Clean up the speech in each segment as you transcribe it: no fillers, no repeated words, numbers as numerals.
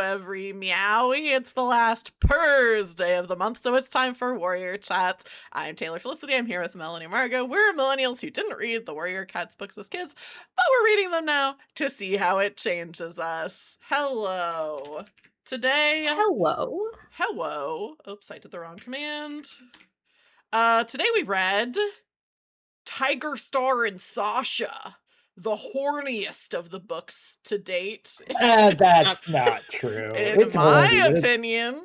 every meowie. It's the last Purr's day of the month, so it's time for Warrior Chats. I'm Taylor Felicity. I'm here with Melanie Margot. We're millennials who didn't read the Warrior Cats books as kids, but we're reading them now to see how it changes us. Hello. Today, Hello. hello. Oops, I did the wrong command. Today we read Tigerstar and Sasha, the horniest of the books to date, That's not true. in It's my horny, but opinion.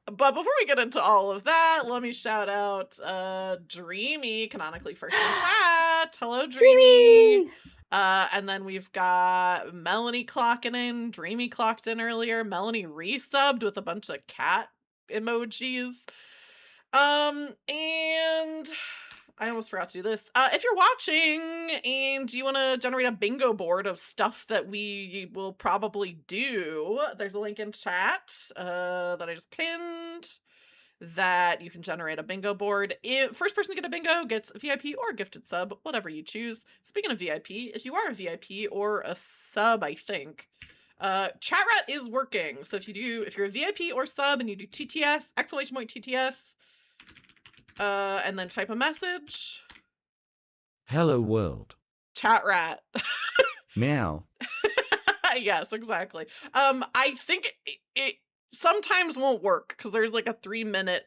But before we get into all of that, let me shout out Dreamy, canonically first in chat. Hello, Dreamy. And then we've got Melanie clocking in. Dreamy clocked in earlier. Melanie resubbed with a bunch of cat emojis. And I almost forgot to do this. If you're watching and you want to generate a bingo board of stuff that we will probably do, there's a link in chat that I just pinned that you can generate a bingo board. First person to get a bingo gets a VIP or a gifted sub, whatever you choose. Speaking of VIP, if you are a VIP or a sub, I think, chat rat is working. So if you're a VIP or sub and you do TTS, exclamation point TTS, and then type a message. Hello world. Chat rat. Meow. Yes, exactly. I think it sometimes won't work because there's like a 3-minute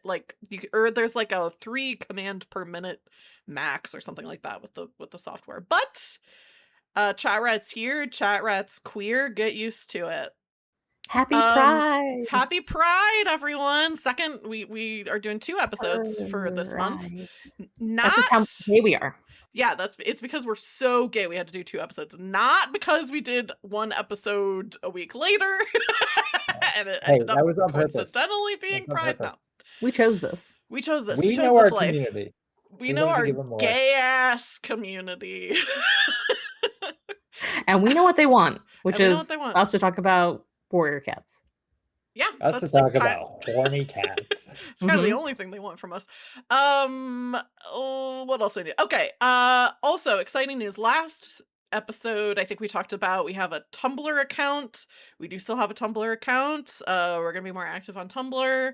or there's like a 3 command per minute max or something like that with the software. But chat rat's here. Chat rat's queer. Get used to it. Happy Pride. Happy Pride, everyone. Second, we are doing 2 episodes for this month. That's just how gay we are. Yeah, it's because we're so gay we had to do 2 episodes, not because we did 1 episode a week later and it ended up coincidentally being Pride. No, we chose this. We chose this. We chose know our this life. community. We know our gay ass community. And we know what they want, which is us to talk about warrior cats. Yeah, us to talk about horny cats. It's kind of the only thing they want from us. What else do I do? Okay. Also, exciting news. Last episode, I think we talked about we have a Tumblr account. We do still have a Tumblr account. We're gonna be more active on Tumblr.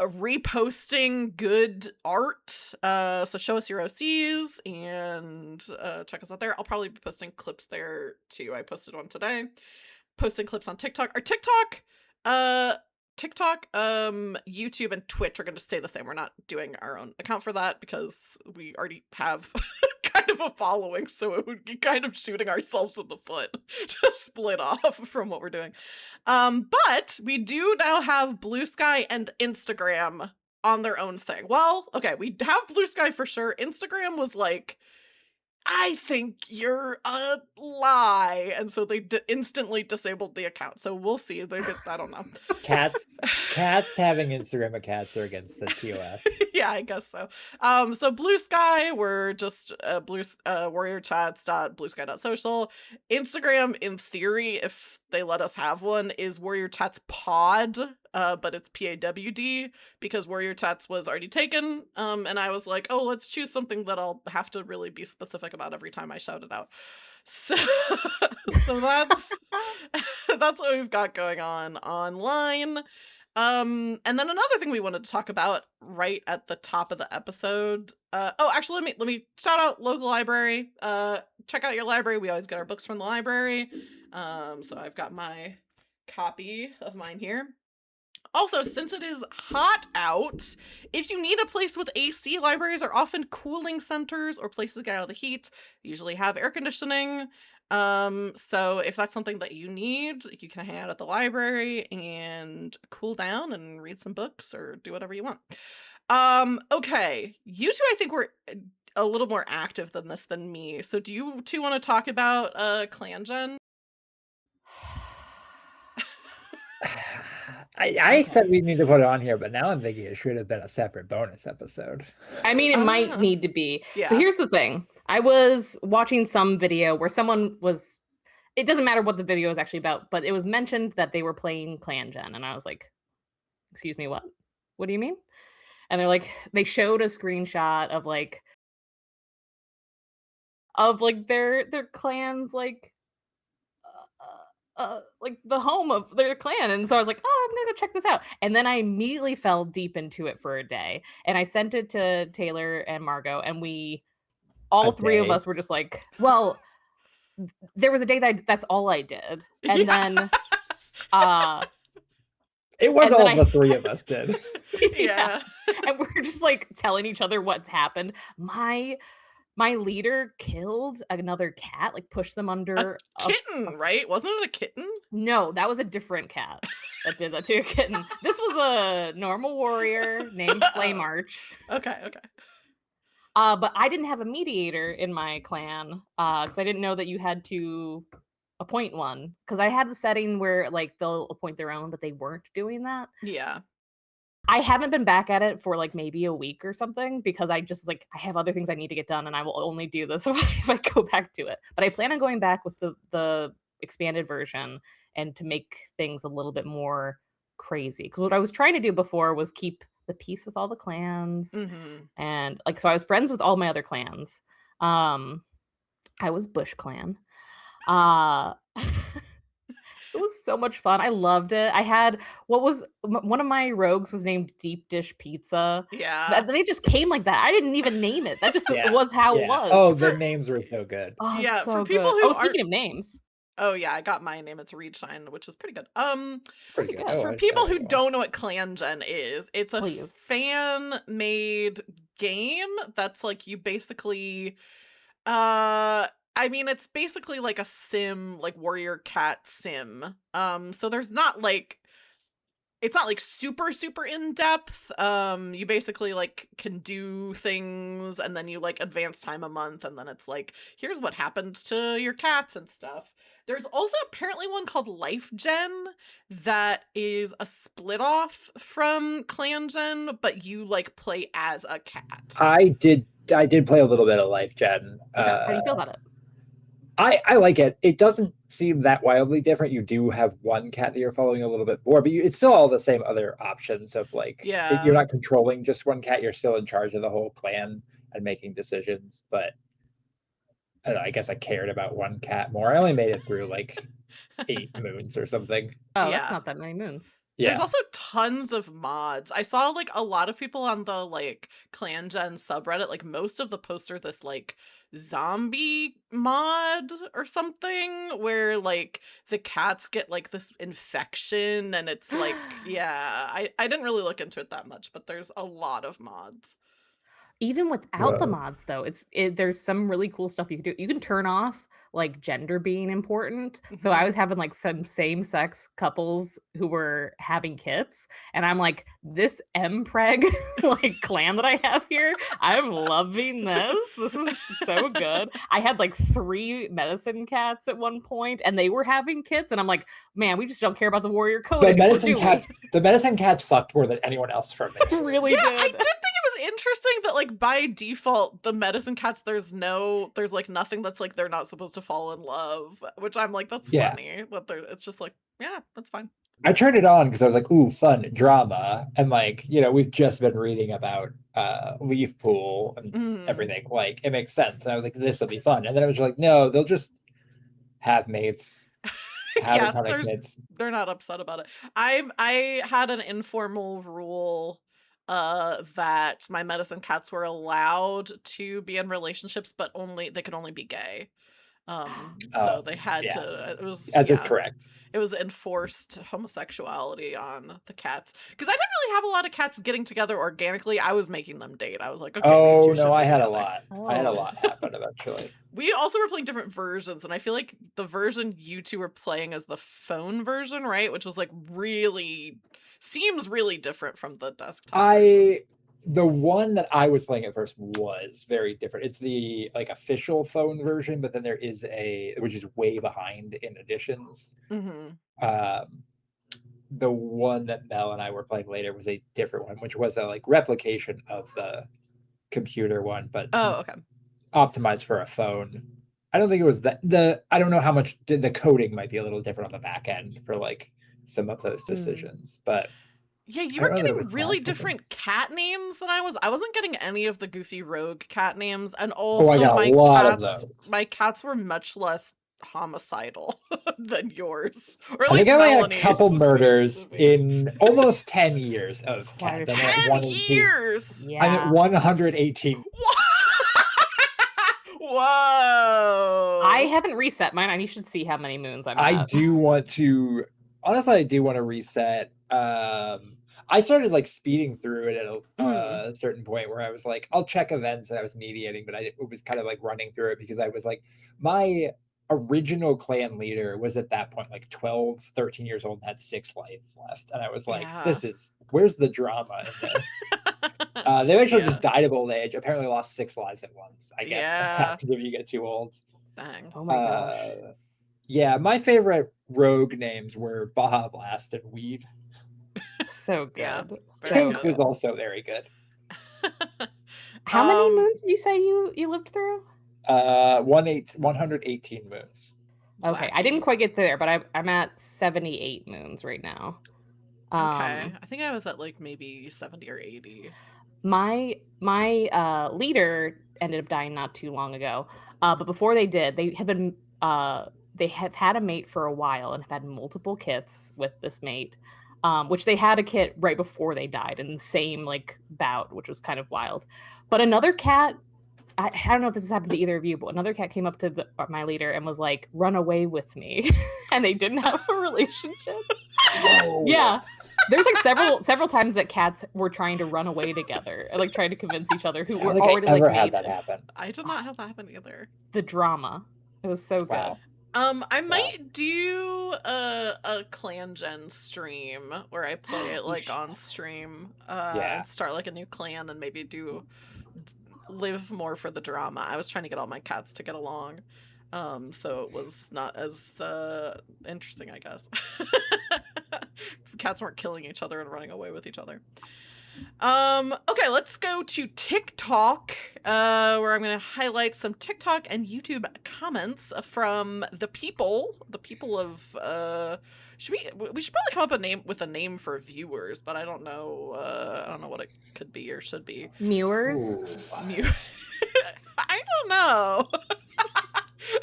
Reposting good art. So show us your OCs and check us out there. I'll probably be posting clips there too. I posted one today. Posting clips on TikTok. Our TikTok, YouTube, and Twitch are going to stay the same. We're not doing our own account for that because we already have kind of a following, so it would be kind of shooting ourselves in the foot to split off from what we're doing. But we do now have Blue Sky and Instagram on their own thing. Well, okay, we have Blue Sky for sure. Instagram was like, I think you're a lie. And so they instantly disabled the account. So we'll see. I don't know. Cats having Instagram accounts are against the TOS. Yeah, I guess so. So Blue Sky, we're just warriorchats.bluesky.social. Instagram, in theory, if they let us have one, is Warrior Chats Pod, but it's PAWD because Warrior Chats was already taken. And I was like, oh, let's choose something that I'll have to really be specific about every time I shout it out. So that's that's what we've got going on online. And then another thing we wanted to talk about right at the top of the episode. Actually, let me shout out local library. Check out your library. We always get our books from the library. So I've got my copy of mine here. Also, since it is hot out, if you need a place with AC, libraries are often cooling centers or places to get out of the heat. They usually have air conditioning. So if that's something that you need, you can hang out at the library and cool down and read some books or do whatever you want. Okay. You two, I think, were a little more active than this than me. So do you two want to talk about Clangen? I said we need to put it on here, but now I'm thinking it should have been a separate bonus episode. I mean, it might need to be. Yeah. So here's the thing. I was watching some video where someone was, it doesn't matter what the video is actually about, but it was mentioned that they were playing Clangen. And I was like, excuse me, what? What do you mean? And they're like, they showed a screenshot of like of like their clans like the home of their clan. And so I was like, oh, I'm gonna check this out. And then I immediately fell deep into it for a day. And I sent it to Taylor and Margot, and all A three of day? us were just like, well, there was a day that's all I did. And Yeah. then It was and then all I- the three of us did. Yeah. And we're just like telling each other what's happened. My leader killed another cat, like pushed them under Kitten, right? Wasn't it a kitten? No, that was a different cat that did that to a kitten. This was a normal warrior named Flame Arch. Okay. But I didn't have a mediator in my clan because I didn't know that you had to appoint one. Because I had the setting where like they'll appoint their own, but they weren't doing that. Yeah. I haven't been back at it for like maybe a week or something because I just like I have other things I need to get done, and I will only do this if I go back to it. But I plan on going back with the expanded version and to make things a little bit more crazy. Because what I was trying to do before was keep the peace with all the clans, and like so I was friends with all my other clans. I was Bush Clan. It was so much fun. I loved it. I had one of my rogues was named Deep Dish Pizza. Yeah. They just came like that. I didn't even name it. That just Yeah, was how it Yeah. was. Oh, the names were so good. Oh, Yeah, so for people good. who Oh, speaking of names, Oh yeah, I got my name. It's Reedshine, which is pretty good. Pretty good. good. Oh, For I people should who go. don't know what Clangen is, it's a Please. fan-made game that's like you basically I mean it's basically like a sim, like warrior cat sim. So there's not like it's not like super in depth. You basically like can do things and then you like advance time a month and then it's like here's what happened to your cats and stuff. There's also apparently one called Life Gen that is a split off from Clan Gen, but you like play as a cat. I did play a little bit of Life Gen. How do you feel about it? I like it. It doesn't seem that wildly different. You do have one cat that you're following a little bit more, but it's still all the same other options of like Yeah. you're not controlling just one cat. You're still in charge of the whole clan and making decisions. But I don't know, I guess I cared about one cat more. I only made it through like 8 moons or something. Oh, that's Yeah. not that many moons. There's Yeah. also tons of mods. I saw like a lot of people on the like Clan Gen subreddit, like most of the posts are this like zombie mod or something where like the cats get like this infection and it's like yeah, I didn't really look into it that much, but there's a lot of mods. Even without the Whoa. mods, though, there's some really cool stuff you can do. You can turn off like gender being important. So I was having like some same-sex couples who were having kids, and I'm like, this mpreg like clan that I have here, I'm loving this. This is so good. I had like 3 medicine cats at one point, and they were having kids, and I'm like, man, we just don't care about the warrior code The anymore, medicine do cats the medicine cats fucked more than anyone else from me. we? Really Yeah, did. I did think it was interesting that like by default the medicine cats there's like nothing that's like they're not supposed to fall in love, which I'm like that's Yeah. funny, but it's just like yeah, that's fine. I turned it on because I was like, ooh, fun drama. And like, we've just been reading about Leaf Pool and Mhm. everything. Like, it makes sense. And I was like, this will be fun. And then it was like, no, they'll just have mates, have Yeah, a ton of kids. they're not upset about it. I had an informal rule that my medicine cats were allowed to be in relationships, but they could only be gay. So they had yeah. to. It was As is yeah. correct. It was enforced homosexuality on the cats because I didn't really have a lot of cats getting together organically. I was making them date. I was like, okay, these Oh two should no, I be had a together. lot. I had a Oh. lot happen eventually. We also were playing different versions, and I feel like the version you two were playing is the phone version, right? Which was like seems really different from the desktop version. The one that I was playing at first was very different. It's the like official phone version, but then there is which is way behind in additions. The one that Mel and I were playing later was a different one, which was a like replication of the computer one, but Oh, okay. optimized for a phone. I don't think it was I don't know how much the coding might be a little different on the back end for like some of those decisions, but Yeah, you I were don't know that it getting was really that different cat names than I was. I wasn't getting any of the goofy rogue cat names, and Oh, I also got a lot of those. my cats were much less homicidal than yours, or at I think least I only had a Melanie's couple seems murders to be. in almost 10 years of Quite a cats. I'm few. at 10 118. years. I'm at Yeah. 118. Whoa! I haven't reset mine, and you should see how many moons I'm I at. do want to, honestly, I do want to reset. I started like speeding through it at a certain point where I was like, I'll check events that I was mediating, but it was kind of like running through it because I was like, my original clan leader was at that point like 12, 13 years old and had 6 lives left. And I was like, Yeah. where's the drama in this? They actually Yeah. just died of old age. Apparently lost 6 lives at once. I guess that Yeah. happens if you get too old. Dang. Oh my gosh. Yeah, my favorite rogue names were Baja Blast and Weed. So good. Yeah, So very Pink good. was also very good. How many moons did you say you lived through? 118 moons. Okay, I didn't quite get there, but I'm at 78 moons right now. Okay, I think I was at like maybe 70 or 80. My leader ended up dying not too long ago, but before they did, they have had a mate for a while and have had multiple kits with this mate, which they had a kit right before they died in the same like bout, which was kind of wild. But another cat, I don't know if this has happened to either of you, but another cat came up to my leader and was like, "Run away with me," and they didn't have a relationship. Whoa. Yeah. There's like several times that cats were trying to run away together, like trying to convince each other who I were don't think already I ever like had that mated. happen. I did not have that happen either. The drama. It was so good. Wow. I might do a Clangen stream where I play it like on stream, Yeah. and start like a new clan and maybe live more for the drama. I was trying to get all my cats to get along, so it was not as interesting, I guess. Cats weren't killing each other and running away with each other. Okay, let's go to TikTok, where I'm going to highlight some TikTok and YouTube comments from the people of, we should probably come up with a name for viewers, but I don't know what it could be or should be. Mewers. Ooh. I don't know.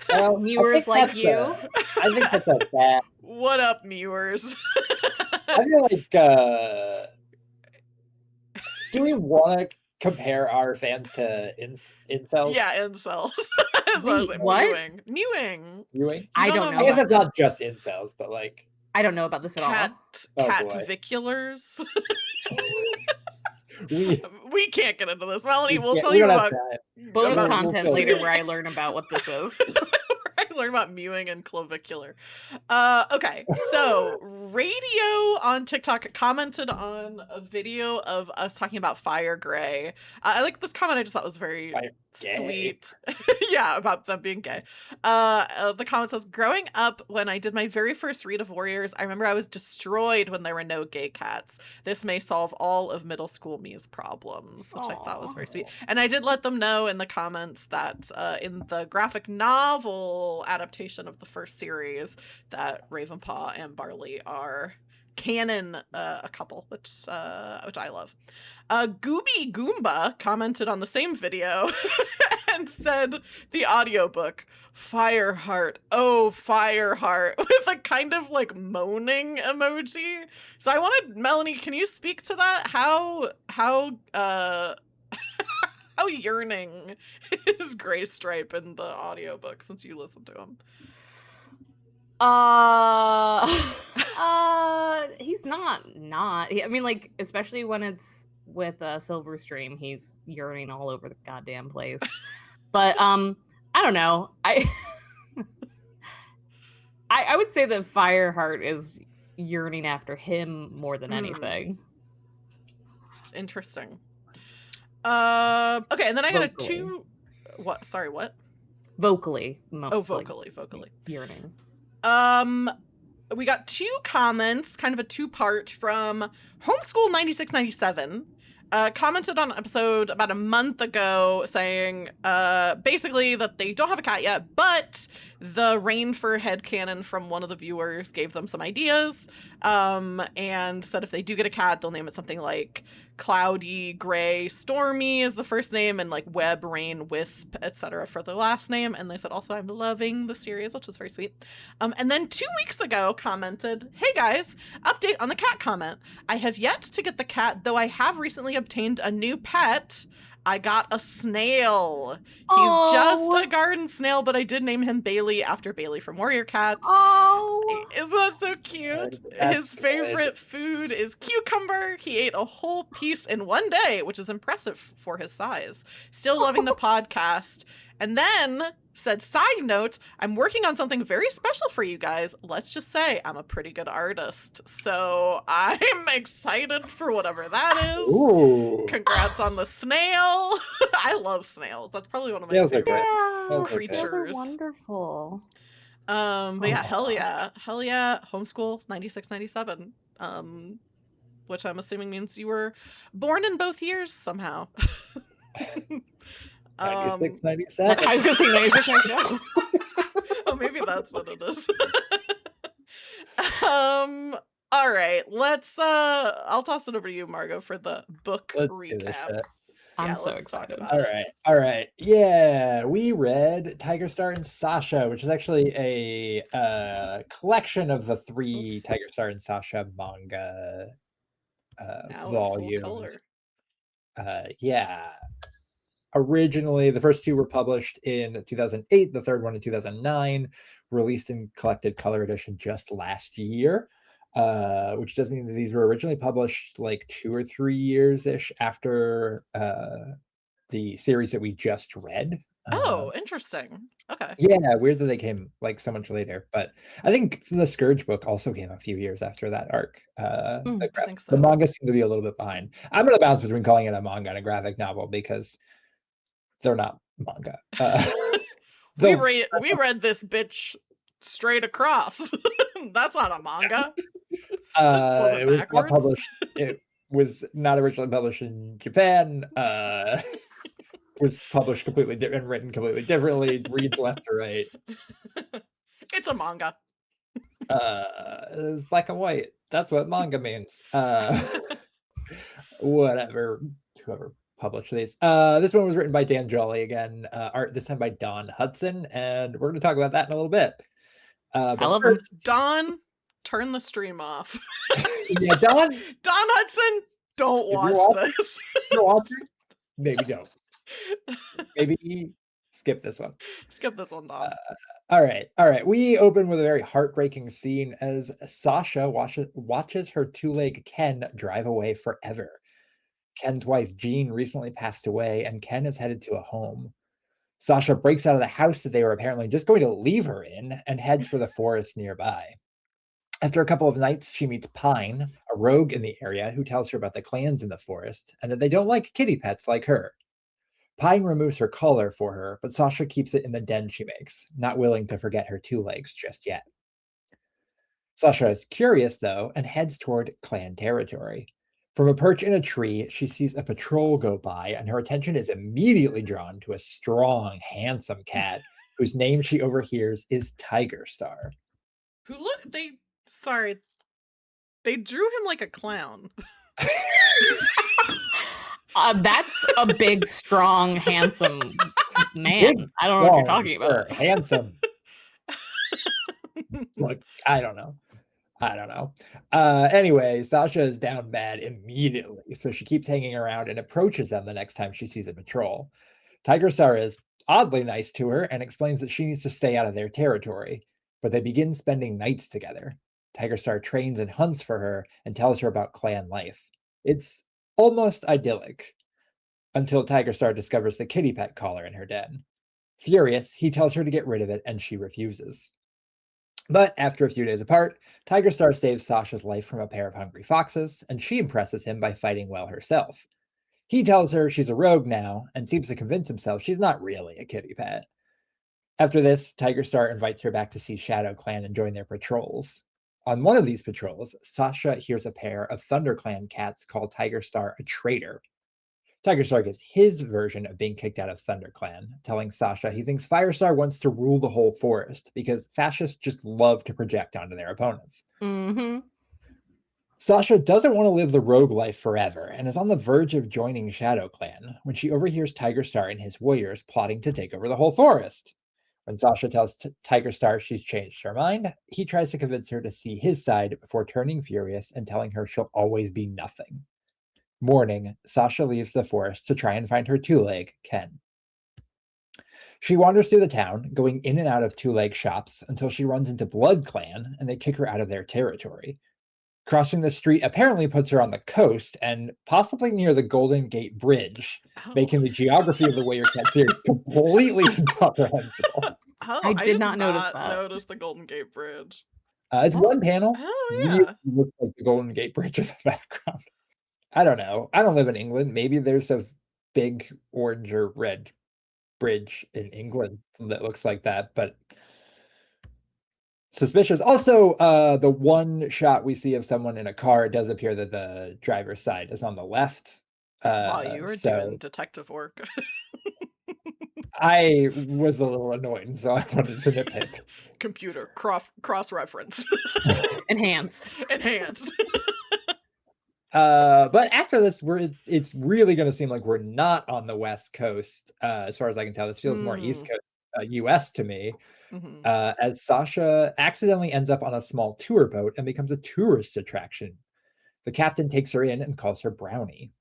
Well, Mewers like you. I think that's a bad. What up, mewers? I feel like, do we want to compare our fans to incels? Yeah, incels. Wait, what? Mewing. Viewing? I don't know I guess about it's not just incels, but like I don't know about this at all. Oh, boy. Catviculars. we We can't get into this, Melanie. We'll yeah, tell we you don't have about time. Bonus We'll content fill later you. where I learn about what this is. I learned about mewing and clavicular. Okay, so Radio on TikTok commented on a video of us talking about Fire Gray. I like this comment. I just thought was very Fire gay. sweet. Yeah, about them being gay. The comment says, growing up, when I did my very first read of Warriors, I remember I was destroyed when there were no gay cats. This may solve all of middle school me's problems, which I thought was very sweet. And I did let them know in the comments that in the graphic novel adaptation of the first series, that Ravenpaw and Barley are canon a couple, which I love. Gooby Goomba commented on the same video and said the audiobook, Fireheart, oh Fireheart, with a kind of like moaning emoji. So I wanted, Melanie, can you speak to that? How how yearning is Gray Stripe in the audiobook, since you listen to him? He's not. I mean, like, especially when it's with Silver Stream, he's yearning all over the goddamn place. But I don't know. I would say that Fireheart is yearning after him more than anything. Interesting. Okay, and then I got Vocally. what? Sorry, what? Vocally. Vocally. Yearning. We got 2 comments, kind of a 2-part from Homeschool 9697. commented on an episode about a month ago saying basically that they don't have a cat yet, but the Rainfur headcanon from one of the viewers gave them some ideas, and said if they do get a cat, they'll name it something like Cloudy, Gray, Stormy is the first name, and like Web, Rain, Wisp, etc. for the last name. And they said also, I'm loving the series, which is very sweet. And then 2 weeks ago commented, hey guys, update on the cat comment. I have yet to get the cat, though I have recently obtained a new pet. I got a snail. He's just a garden snail, but I did name him Bailey after Bailey from Warrior Cats. Oh, Isn't that so cute? That's His favorite food is cucumber. He ate a whole piece in one day, which is impressive for his size. Still loving the podcast. And then said, side note, I'm working on something very special for you guys. Let's just say I'm a pretty good artist. So I'm excited for whatever that is. Ooh. Congrats on the snail. I love snails. That's probably one of my Snails are favorite great. yeah, Snails are creatures. those are wonderful. But yeah, hell Aw. yeah. Hell yeah. Homeschool 96, 97. Which I'm assuming means you were born in both years somehow. 96, I 97. was gonna say 96, 97. Oh, maybe that's what it is. All right, let's I'll toss it over to you, Margot, for the book Let's do this recap. shit. I'm Yeah, so let's talk excited. about All it. right. All right. Yeah, we read Tigerstar and Sasha, which is actually a collection of the 3 Oops. Tigerstar and Sasha manga Now in full volumes. color. Yeah. Originally, the first 2 were published in 2008, the third one in 2009, released in collected color edition just last year, which does mean that these were originally published like 2 or 3 years-ish after the series that we just read. Oh, interesting. Okay. Yeah, weird that they came like so much later, but I think the Scourge book also came a few years after that arc. I think The so. manga seemed to be a little bit behind. I'm gonna bounce between calling it a manga and a graphic novel because they're not manga. We though- read this bitch straight across. That's not a manga. wasn't it was not backwards. published. It was not originally published in Japan. Was published completely different and written completely differently. Reads left to right. It's a manga. It was black and white. That's what manga means. Whatever. Whoever published these. This one was written by Dan Jolly again. Art this time by Don Hudson, and we're going to talk about that in a little bit. I But love him. first, Don, turn the stream off. yeah, Don, Don Hudson, don't If you're watch watching- this. you're watching? Maybe don't. Maybe skip this one. Skip this one, Don. All right. We open with a very heartbreaking scene as Sasha watches her 2-leg Ken drive away forever. Ken's wife Jean recently passed away, and Ken is headed to a home. Sasha breaks out of the house that they were apparently just going to leave her in and heads for the forest nearby. After a couple of nights, she meets Pine, a rogue in the area, who tells her about the clans in the forest and that they don't like kitty pets like her. Pine removes her collar for her, but Sasha keeps it in the den she makes, not willing to forget her 2 legs just yet. Sasha is curious, though, and heads toward clan territory. From a perch in a tree, she sees a patrol go by, and her attention is immediately drawn to a strong, handsome cat, whose name she overhears is Tigerstar. Who they drew him like a clown. That's a big, strong, handsome man. Big, I don't know what you're strong, talking about. sure, handsome. Look, I don't know. Anyway, Sasha is down bad immediately, so she keeps hanging around and approaches them the next time she sees a patrol. Tigerstar is oddly nice to her and explains that she needs to stay out of their territory, but they begin spending nights together. Tigerstar trains and hunts for her and tells her about clan life. It's almost idyllic until Tigerstar discovers the kitty pet collar in her den. Furious, he tells her to get rid of it, and she refuses. But after a few days apart, Tigerstar saves Sasha's life from a pair of hungry foxes, and she impresses him by fighting well herself. He tells her she's a rogue now, and seems to convince himself she's not really a kitty pet. After this, Tigerstar invites her back to see Shadow Clan and join their patrols. On one of these patrols, Sasha hears a pair of Thunder Clan cats call Tigerstar a traitor. Tigerstar gives his version of being kicked out of ThunderClan, telling Sasha he thinks Firestar wants to rule the whole forest because fascists just love to project onto their opponents. Mm-hmm. Sasha doesn't want to live the rogue life forever and is on the verge of joining ShadowClan when she overhears Tigerstar and his warriors plotting to take over the whole forest. When Sasha tells Tigerstar she's changed her mind, he tries to convince her to see his side before turning furious and telling her she'll always be nothing. Mourning, Sasha leaves the forest to try and find her two-leg, Ken. She wanders through the town, going in and out of two-leg shops until she runs into Blood Clan and they kick her out of their territory. Crossing the street apparently puts her on the coast and possibly near the Golden Gate Bridge, making the geography of the Warrior Cat series completely incomprehensible. I did not notice that. Notice the Golden Gate Bridge. It's one panel. Oh, Really yeah. looks like the Golden Gate Bridge in the background. I don't know. I don't live in England. Maybe there's a big orange or red bridge in England that looks like that, but suspicious. Also, the one shot we see of someone in a car, it does appear that the driver's side is on the left. While you were doing detective work. I was a little annoyed, so I wanted to nitpick. Computer cross-reference. Enhance. But after this, it's really going to seem like we're not on the West Coast. As far as I can tell, this feels more East Coast, U.S. to me. Mm-hmm. As Sasha accidentally ends up on a small tour boat and becomes a tourist attraction. The captain takes her in and calls her Brownie.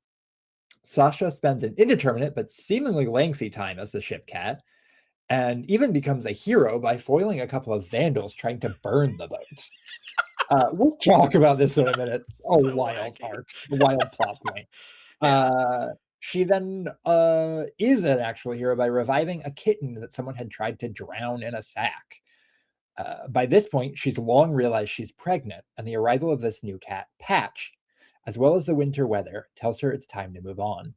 Sasha spends an indeterminate but seemingly lengthy time as the ship cat, and even becomes a hero by foiling a couple of vandals trying to burn the boats. We'll talk about this in a minute. So Wild wacky. arc, wild plot point. Yeah. She then is an actual hero by reviving a kitten that someone had tried to drown in a sack. By this point, she's long realized she's pregnant, and the arrival of this new cat, Patch, as well as the winter weather, tells her it's time to move on.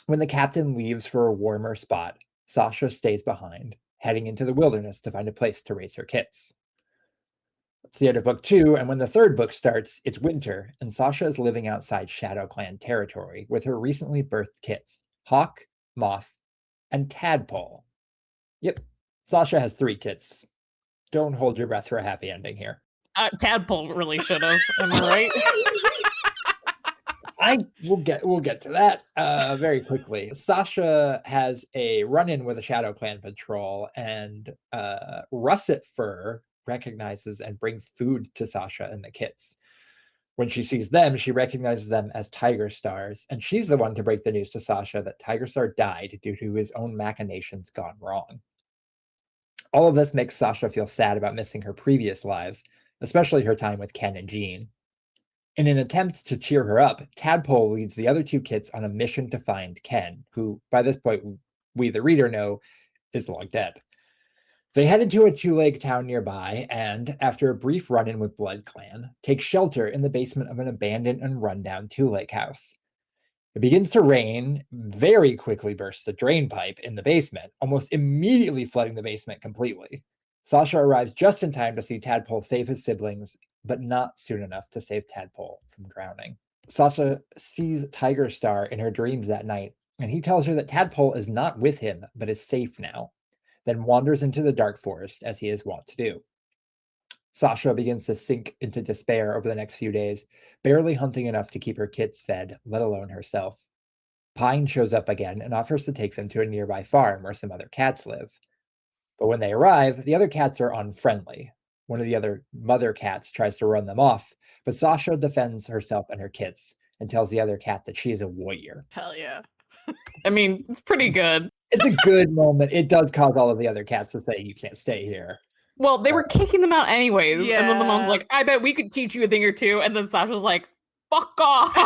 When the captain leaves for a warmer spot, Sasha stays behind, heading into the wilderness to find a place to raise her kits. It's the end of book 2, and when the third book starts, it's winter, and Sasha is living outside ShadowClan territory with her recently birthed kits, Hawk, Moth, and Tadpole. Yep, Sasha has 3 kits. Don't hold your breath for a happy ending here. Tadpole really should have. Am I right? We'll get to that very quickly. Sasha has a run-in with a ShadowClan patrol, and Russet Fur recognizes and brings food to Sasha and the kits. When she sees them, she recognizes them as Tigerstars, and she's the one to break the news to Sasha that Tigerstar died due to his own machinations gone wrong. All of this makes Sasha feel sad about missing her previous lives, especially her time with Ken and Jean. In an attempt to cheer her up, Tadpole leads the other 2 kits on a mission to find Ken, who, by this point, we the reader know, is long dead. They head into a 2-leg town nearby and, after a brief run-in with Blood Clan, take shelter in the basement of an abandoned and run-down 2-leg house. It begins to rain, very quickly bursts the drain pipe in the basement, almost immediately flooding the basement completely. Sasha arrives just in time to see Tadpole save his siblings, but not soon enough to save Tadpole from drowning. Sasha sees Tigerstar in her dreams that night, and he tells her that Tadpole is not with him, but is safe now, then wanders into the dark forest as he is wont to do. Sasha begins to sink into despair over the next few days, barely hunting enough to keep her kits fed, let alone herself. Pine shows up again and offers to take them to a nearby farm where some other cats live. But when they arrive, the other cats are unfriendly. One of the other mother cats tries to run them off, but Sasha defends herself and her kits and tells the other cat that she is a warrior. Hell yeah. I mean, it's pretty good. It's a good moment. It does cause all of the other cats to say, you can't stay here. Well, they were kicking them out anyways. And then the mom's Yeah. like, I bet we could teach you a thing or two. And then Sasha's like, fuck off.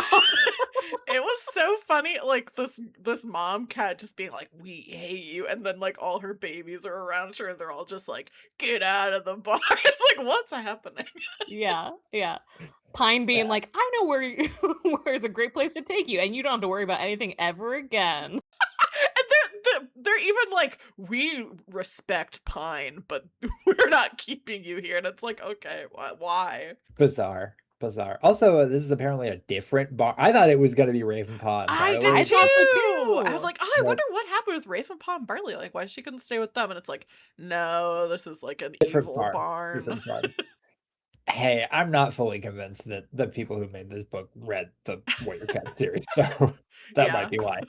It was so funny, like this mom cat just being like, we hate you, and then like all her babies are around her and they're all just like, get out of the bar. It's like, what's happening? Yeah. Pine being like, I know where's a great place to take you, and you don't have to worry about anything ever again. And they're even like, we respect Pine, but we're not keeping you here. And it's like, okay, why? Bizarre. Bizarre. Also, this is apparently a different bar. I thought it was going to be Ravenpaw and I Barley. did I too. thought so I was too. like, oh, I But wonder what happened with Ravenpaw and Barley. Like, why she couldn't stay with them? And it's like, no, this is like an different evil bar. barn. Different bar. Hey, I'm not fully convinced that the people who made this book read the Warrior Cat series, so that Yeah. might be why.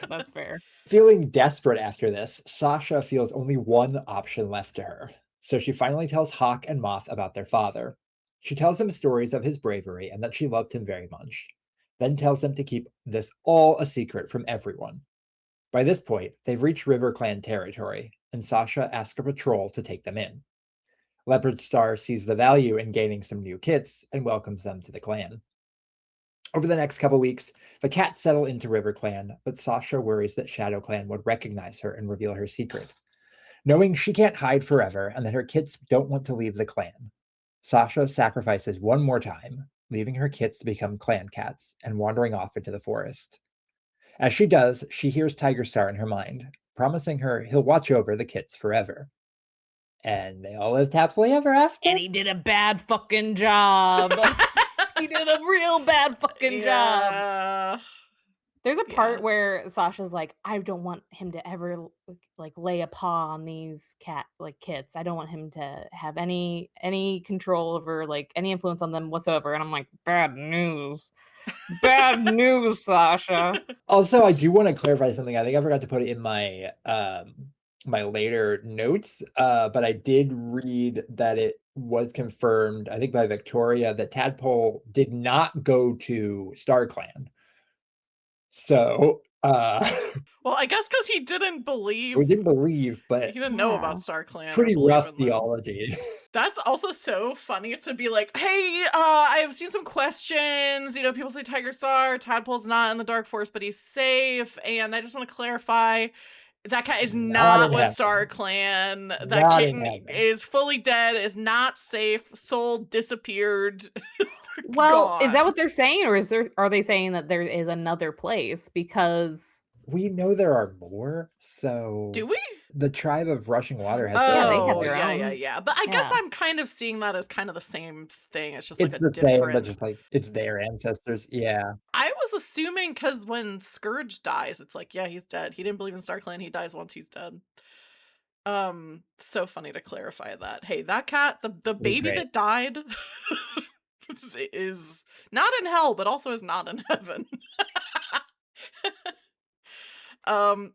That's fair. Feeling desperate after this, Sasha feels only one option left to her. So she finally tells Hawk and Moth about their father. She tells them stories of his bravery and that she loved him very much, then tells them to keep this all a secret from everyone. By this point, they've reached River Clan territory, and Sasha asks a patrol to take them in. Leopard Star sees the value in gaining some new kits and welcomes them to the clan. Over the next couple weeks, the cats settle into River Clan, but Sasha worries that Shadow Clan would recognize her and reveal her secret. Knowing she can't hide forever and that her kits don't want to leave the clan, Sasha sacrifices one more time, leaving her kits to become clan cats and wandering off into the forest. As she does, she hears Tigerstar in her mind, promising her he'll watch over the kits forever. And they all lived happily ever after. And he did a bad fucking job. He did a real bad fucking job. Yeah. There's a part Yeah. where Sasha's like, I don't want him to ever like lay a paw on these kits. I don't want him to have any control over like any influence on them whatsoever. And I'm like, bad news. Bad news, Sasha. Also, I do want to clarify something. I think I forgot to put it in my my later notes, but I did read that it was confirmed, I think by Victoria, that Tadpole did not go to StarClan. So, Well, I guess because he didn't we believe, didn't believe, but he didn't know Yeah. about StarClan. or pretty believe rough in them. theology. That's also so funny to be like, hey, I've seen some questions. You know, people say Tigerstar, Tadpole's not in the Dark Forest, but he's safe. And I just want to clarify that cat is Not not in with heaven. StarClan. That Not in kitten heaven. is fully dead, is not safe, soul disappeared. Well, is that Gone. what they're saying, or are they saying that there is another place? Because We know there are more, so Do we? the tribe of Rushing Water has Yeah, they their have own. their yeah. own. But I guess Yeah. I'm kind of seeing that as kind of the same thing. It's just It's like a the same, but different. just like it's their ancestors. Yeah. I was assuming because when Scourge dies, it's like, yeah, he's dead. He didn't believe in StarClan. He dies once he's dead. So funny to clarify that. Hey, that cat, the It'd be baby great. that died, is not in hell, but also is not in heaven.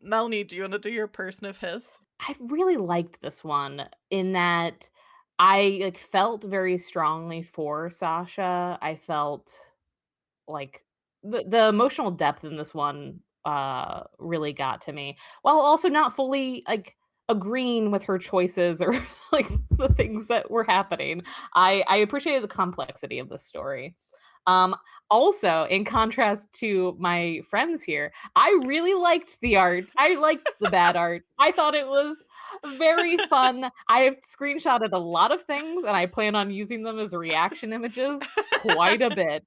Melanie, do you want to do your person of his? I really liked this one in that I like felt very strongly for Sasha. I felt like the emotional depth in this one really got to me, while also not fully like agreeing with her choices or like the things that were happening. I appreciated the complexity of this story. Um Also, in contrast to my friends here, I really liked the art. I liked the bad art. I thought it was very fun. I have screenshotted a lot of things and I plan on using them as reaction images quite a bit.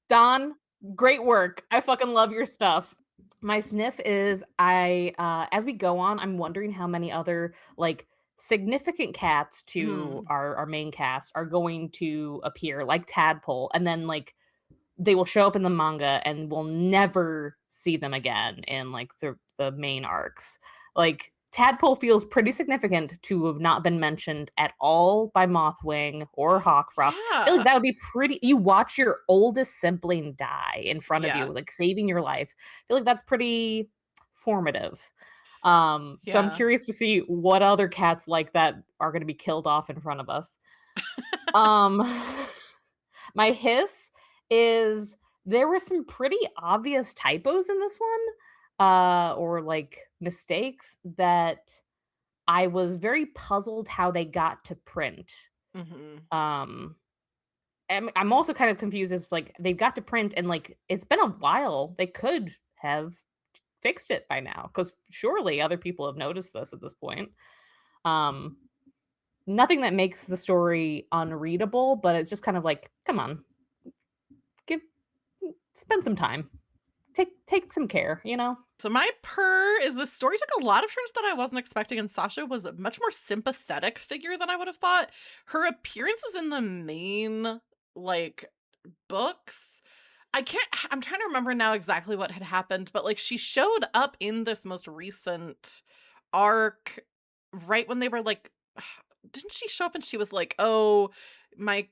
Don, great work. I fucking love your stuff. My sniff is as we go on, I'm wondering how many other like significant cats to our main cast are going to appear, like Tadpole, and then like they will show up in the manga and we'll never see them again in like the main arcs. Like Tadpole feels pretty significant to have not been mentioned at all by Mothwing or Hawkfrost. I feel Yeah. like that would be pretty. You watch your oldest sibling die in front of Yeah. you, like saving your life. I feel like that's pretty formative. So I'm Yeah. curious to see what other cats like that are going to be killed off in front of us. um My hiss is there were some pretty obvious typos in this one, or like mistakes that I was very puzzled how they got to print. Mhm. I'm also kind of confused as like they've got to print and like it's been a while. They could have fixed it by now because surely other people have noticed this at this point. Um, Nothing that makes the story unreadable, but it's just kind of like, come on, give spend some time. Take some care, you know? So my purr is the story took a lot of turns that I wasn't expecting, and Sasha was a much more sympathetic figure than I would have thought. Her appearances in the main, like, books. I'm trying to remember now exactly what had happened, but like she showed up in this most recent arc right when they were like didn't she show up and she was like, "Oh, my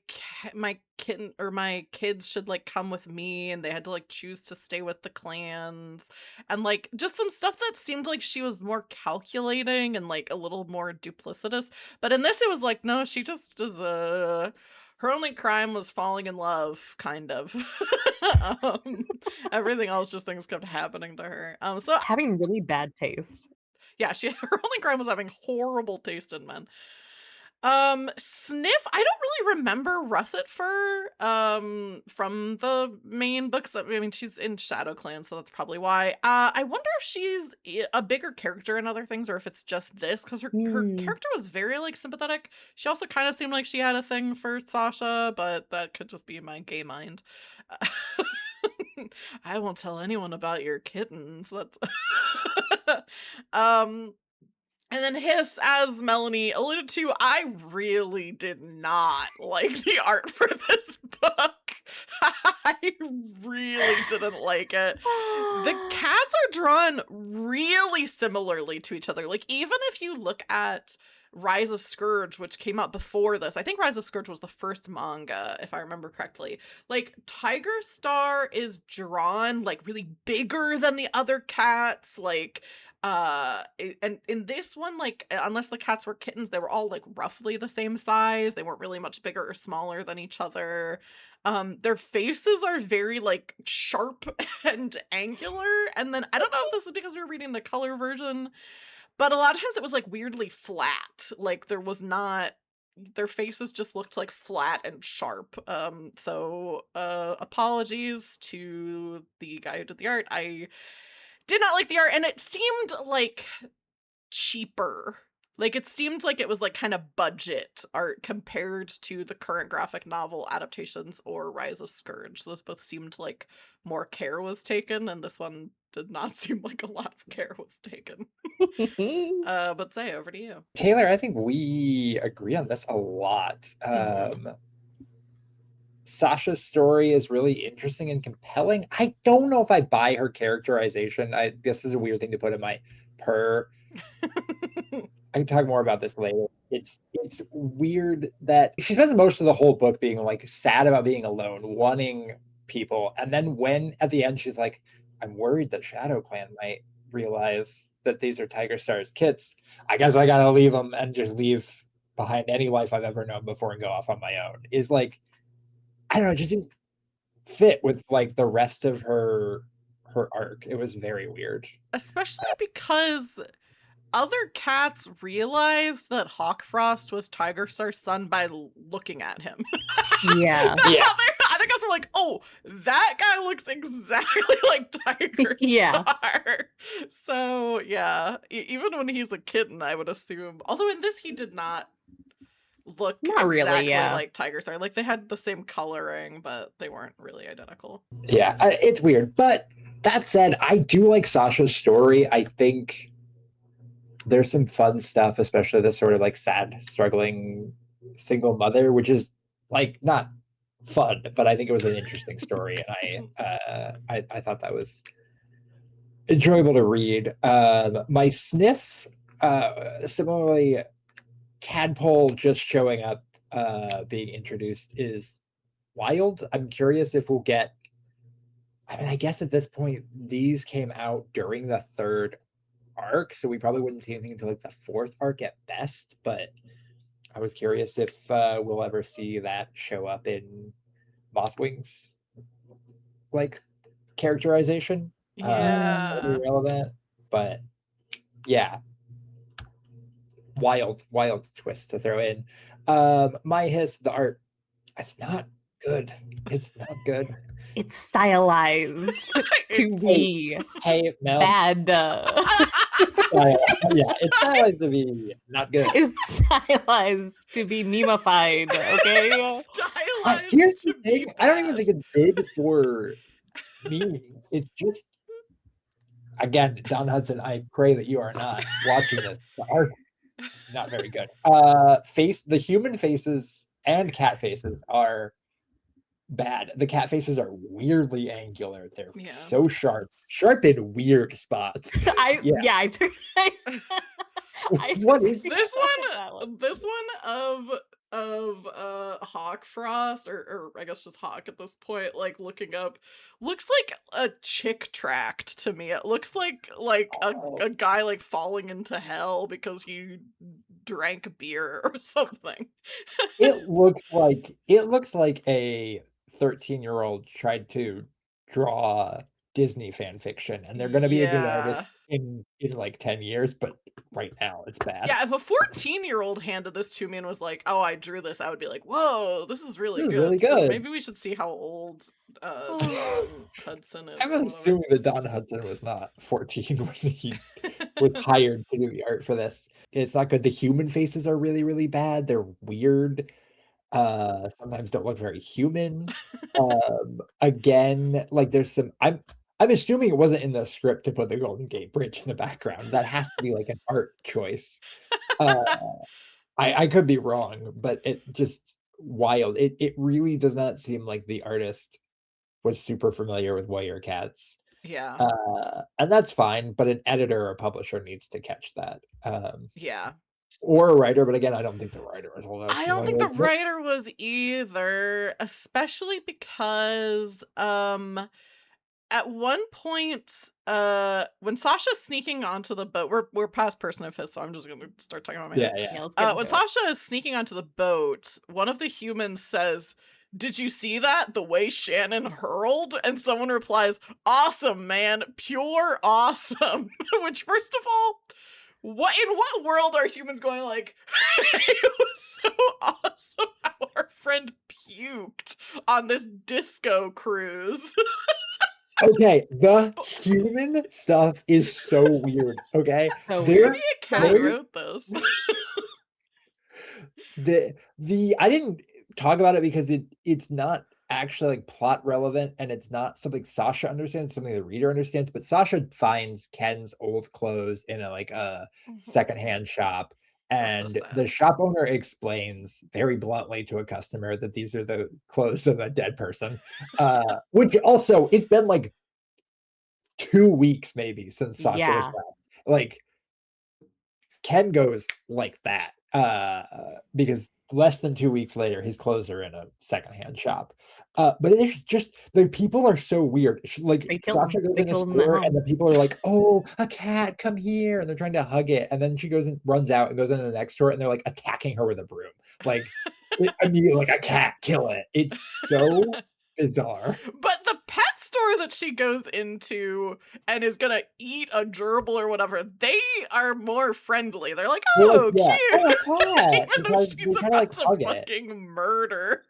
kitten or my kids should like come with me," and they had to like choose to stay with the clans and like just some stuff that seemed like she was more calculating and like a little more duplicitous. But in this it was like, no, she just is her only crime was falling in love, kind of. um, Everything else, just things kept happening to her. So Having really bad taste. yeah, her only crime was having horrible taste in men. Sniff, I don't really remember Russet Fur from the main books. I mean, she's in Shadow Clan, so that's probably why. I wonder if she's a bigger character in other things, or if it's just this, because her character was very like sympathetic. She also kind of seemed like she had a thing for Sasha, but that could just be my gay mind. I won't tell anyone about your kittens. That's and then Hiss, as Melanie alluded to, I really did not like the art for this book. I really didn't like it. The cats are drawn really similarly to each other. Like, even if you look at Rise of Scourge, which came out before this, I think Rise of Scourge was the first manga, if I remember correctly. Like, Tigerstar is drawn, like, really bigger than the other cats. Like, and in this one, like, unless the cats were kittens, they were all like roughly the same size. They weren't really much bigger or smaller than each other. Their faces are very like sharp and angular. And then I don't know if this is because we were reading the color version, but a lot of times it was like weirdly flat. Like there was not, their faces just looked like flat and sharp. So apologies to the guy who did the art. I did not like the art, and it seemed like cheaper. Like it seemed like it was like kind of budget art compared to the current graphic novel adaptations or Rise of Scourge. Those both seemed like more care was taken, and this one did not seem like a lot of care was taken. But Zay, over to you. Taylor, I think we agree on this a lot. Sasha's story is really interesting and compelling. I don't know if I buy her characterization. This is a weird thing to put in my Purr. I can talk more about this later. It's weird that she spends most of the whole book being like sad about being alone, wanting people, and then when at the end she's like, "I'm worried that Shadow Clan might realize that these are Tigerstar's kits. I guess I gotta leave them and just leave behind any life I've ever known before and go off on my own." Is like, I don't know, it just didn't fit with like the rest of her arc. It was very weird. Especially because other cats realized that Hawkfrost was Tigerstar's son by looking at him. Yeah. Other cats were like, "Oh, that guy looks exactly like Tigerstar." Yeah. So yeah, even when he's a kitten, I would assume. Although in this, he did not look exactly like Tigerstar. Like they had the same coloring, but they weren't really identical. Yeah, it's weird. But that said, I do like Sasha's story. I think there's some fun stuff, especially the sort of like sad, struggling single mother, which is like not fun, but I think it was an interesting story, and I thought that was enjoyable to read. My Sniff, similarly, Tadpole just showing up, being introduced is wild. I'm curious if we'll get. I mean, I guess at this point, these came out during the third arc, so we probably wouldn't see anything until like the fourth arc at best. But I was curious if we'll ever see that show up in Mothwing's like characterization. Yeah, Relevant, but yeah, wild twist to throw in. My Hiss, the art, it's not good. It's not good. It's stylized to be Mel. bad. Yeah, it's stylized to be not good. It's stylized to be memeified, okay? Stylized Here's the to thing. be I don't even bad. think it's good for memes. It's just, again, Don Hudson, I pray that you are not watching this. The art, not very good. The human faces and cat faces are bad. The cat faces are weirdly angular. They're Yeah. so sharp in weird spots. Yeah. I took What is This that one, this one of Hawk Frost, or I guess just Hawk at this point, like looking up, looks like a chick tract to me. It looks like Oh. a guy like falling into hell because he drank beer or something. It looks like a 13-year-old tried to draw Disney fan fiction, and they're gonna be a good Yeah. artist in like 10 years, but right now it's bad. Yeah, if a 14-year-old handed this to me and was like, "Oh, I drew this," I would be like, "Whoa, this is really This is good." really So good. maybe we should see how old Don Hudson is. I'm or whatever. assuming that Don Hudson was not 14 when he was hired to do the art for this. It's not good. The human faces are really, really bad. They're weird. Sometimes don't look very human. Again, like there's some I'm assuming it wasn't in the script to put the Golden Gate Bridge in the background. That has to be like an art choice. Uh, I could be wrong, but it just wild. It really does not seem like the artist was super familiar with warrior cats. Yeah. And that's fine, but an editor or publisher needs to catch that. Yeah. Or a writer, but again, I don't think the writer was all that I don't think familiar the with it. writer was either, especially because at one point when Sasha's sneaking onto the boat, we're past person of his, so I'm just gonna start talking about my Yeah, notes. yeah. Yeah, let's get When into it. Sasha is sneaking onto the boat, one of the humans says, "Did you see that? The way Shannon hurled?" And someone replies, "Awesome, man. Pure awesome." Which, first of all, in what world are humans going like, "It was so awesome how our friend puked on this disco cruise." Okay, the human stuff is so weird, okay? So Maybe weird. a cat they wrote this. I didn't talk about it because it's not actually like plot relevant, and it's not something Sasha understands, something the reader understands, but Sasha finds Ken's old clothes in a secondhand shop, That's so and the sad. shop owner explains very bluntly to a customer that these are the clothes of a dead person. Which also, it's been like 2 weeks maybe since Sasha was Yeah. left. Like, Ken goes like that, because less than 2 weeks later, his clothes are in a secondhand shop. But it's just the people are so weird. Like, They killed Sasha him. goes They in a killed him at store, and home. the people are like, "Oh, a cat, come here," and they're trying to hug it, and then she goes and runs out and goes into the next store, and they're, like, attacking her with a broom. Like, immediately, like, "A cat, kill it." It's so bizarre. But the pet store that she goes into and is gonna eat a gerbil or whatever, they are more friendly. They're like, They're like, "Oh, yeah, "Oh, a cute," cat." even though she's They kinda, about like, to hug it. fucking murder.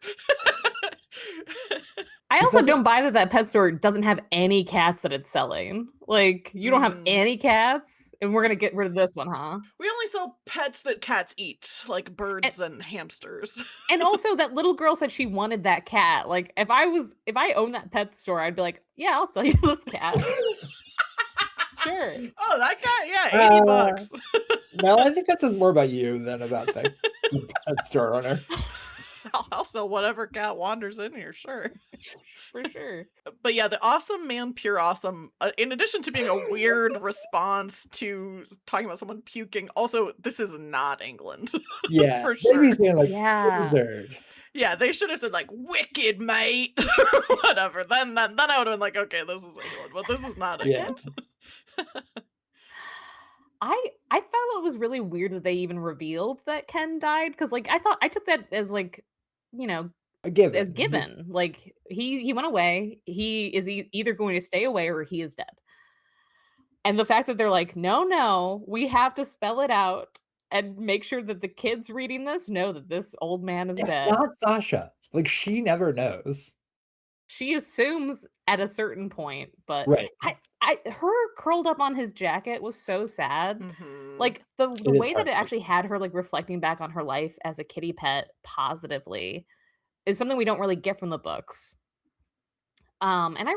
I It's also like don't buy that pet store doesn't have any cats that it's selling. Like, you don't have any cats, and we're gonna get rid of this one, huh? We only sell pets that cats eat, like birds and hamsters. And also that little girl said she wanted that cat. Like, if I owned that pet store, I'd be like, "Yeah, I'll sell you this cat." Sure. Oh, that cat, yeah, $80. Well, I think that says more about you than about the pet store owner. I'll sell whatever cat wanders in here, sure. For sure. But yeah, the awesome man, pure awesome, in addition to being a weird response to talking about someone puking, also, this is not England. Yeah, For maybe sure. saying like Yeah. wizard. Yeah, they should have said like wicked mate or whatever. Then I would have been like, okay, this is England, but this is not Yeah. England. I found it was really weird that they even revealed that Ken died because, like, I took that as like, you know, A given. as given. Like he went away. He is either going to stay away or he is dead. And the fact that they're like, no, we have to spell it out and make sure that the kids reading this know that this old man is It's dead. not Sasha. Like, she never knows. She assumes at a certain point, but Right. her curled up on his jacket was so sad. Mhm. Like the It is way that it heartbreaking. actually had her like reflecting back on her life as a kitty pet positively is something we don't really get from the books. And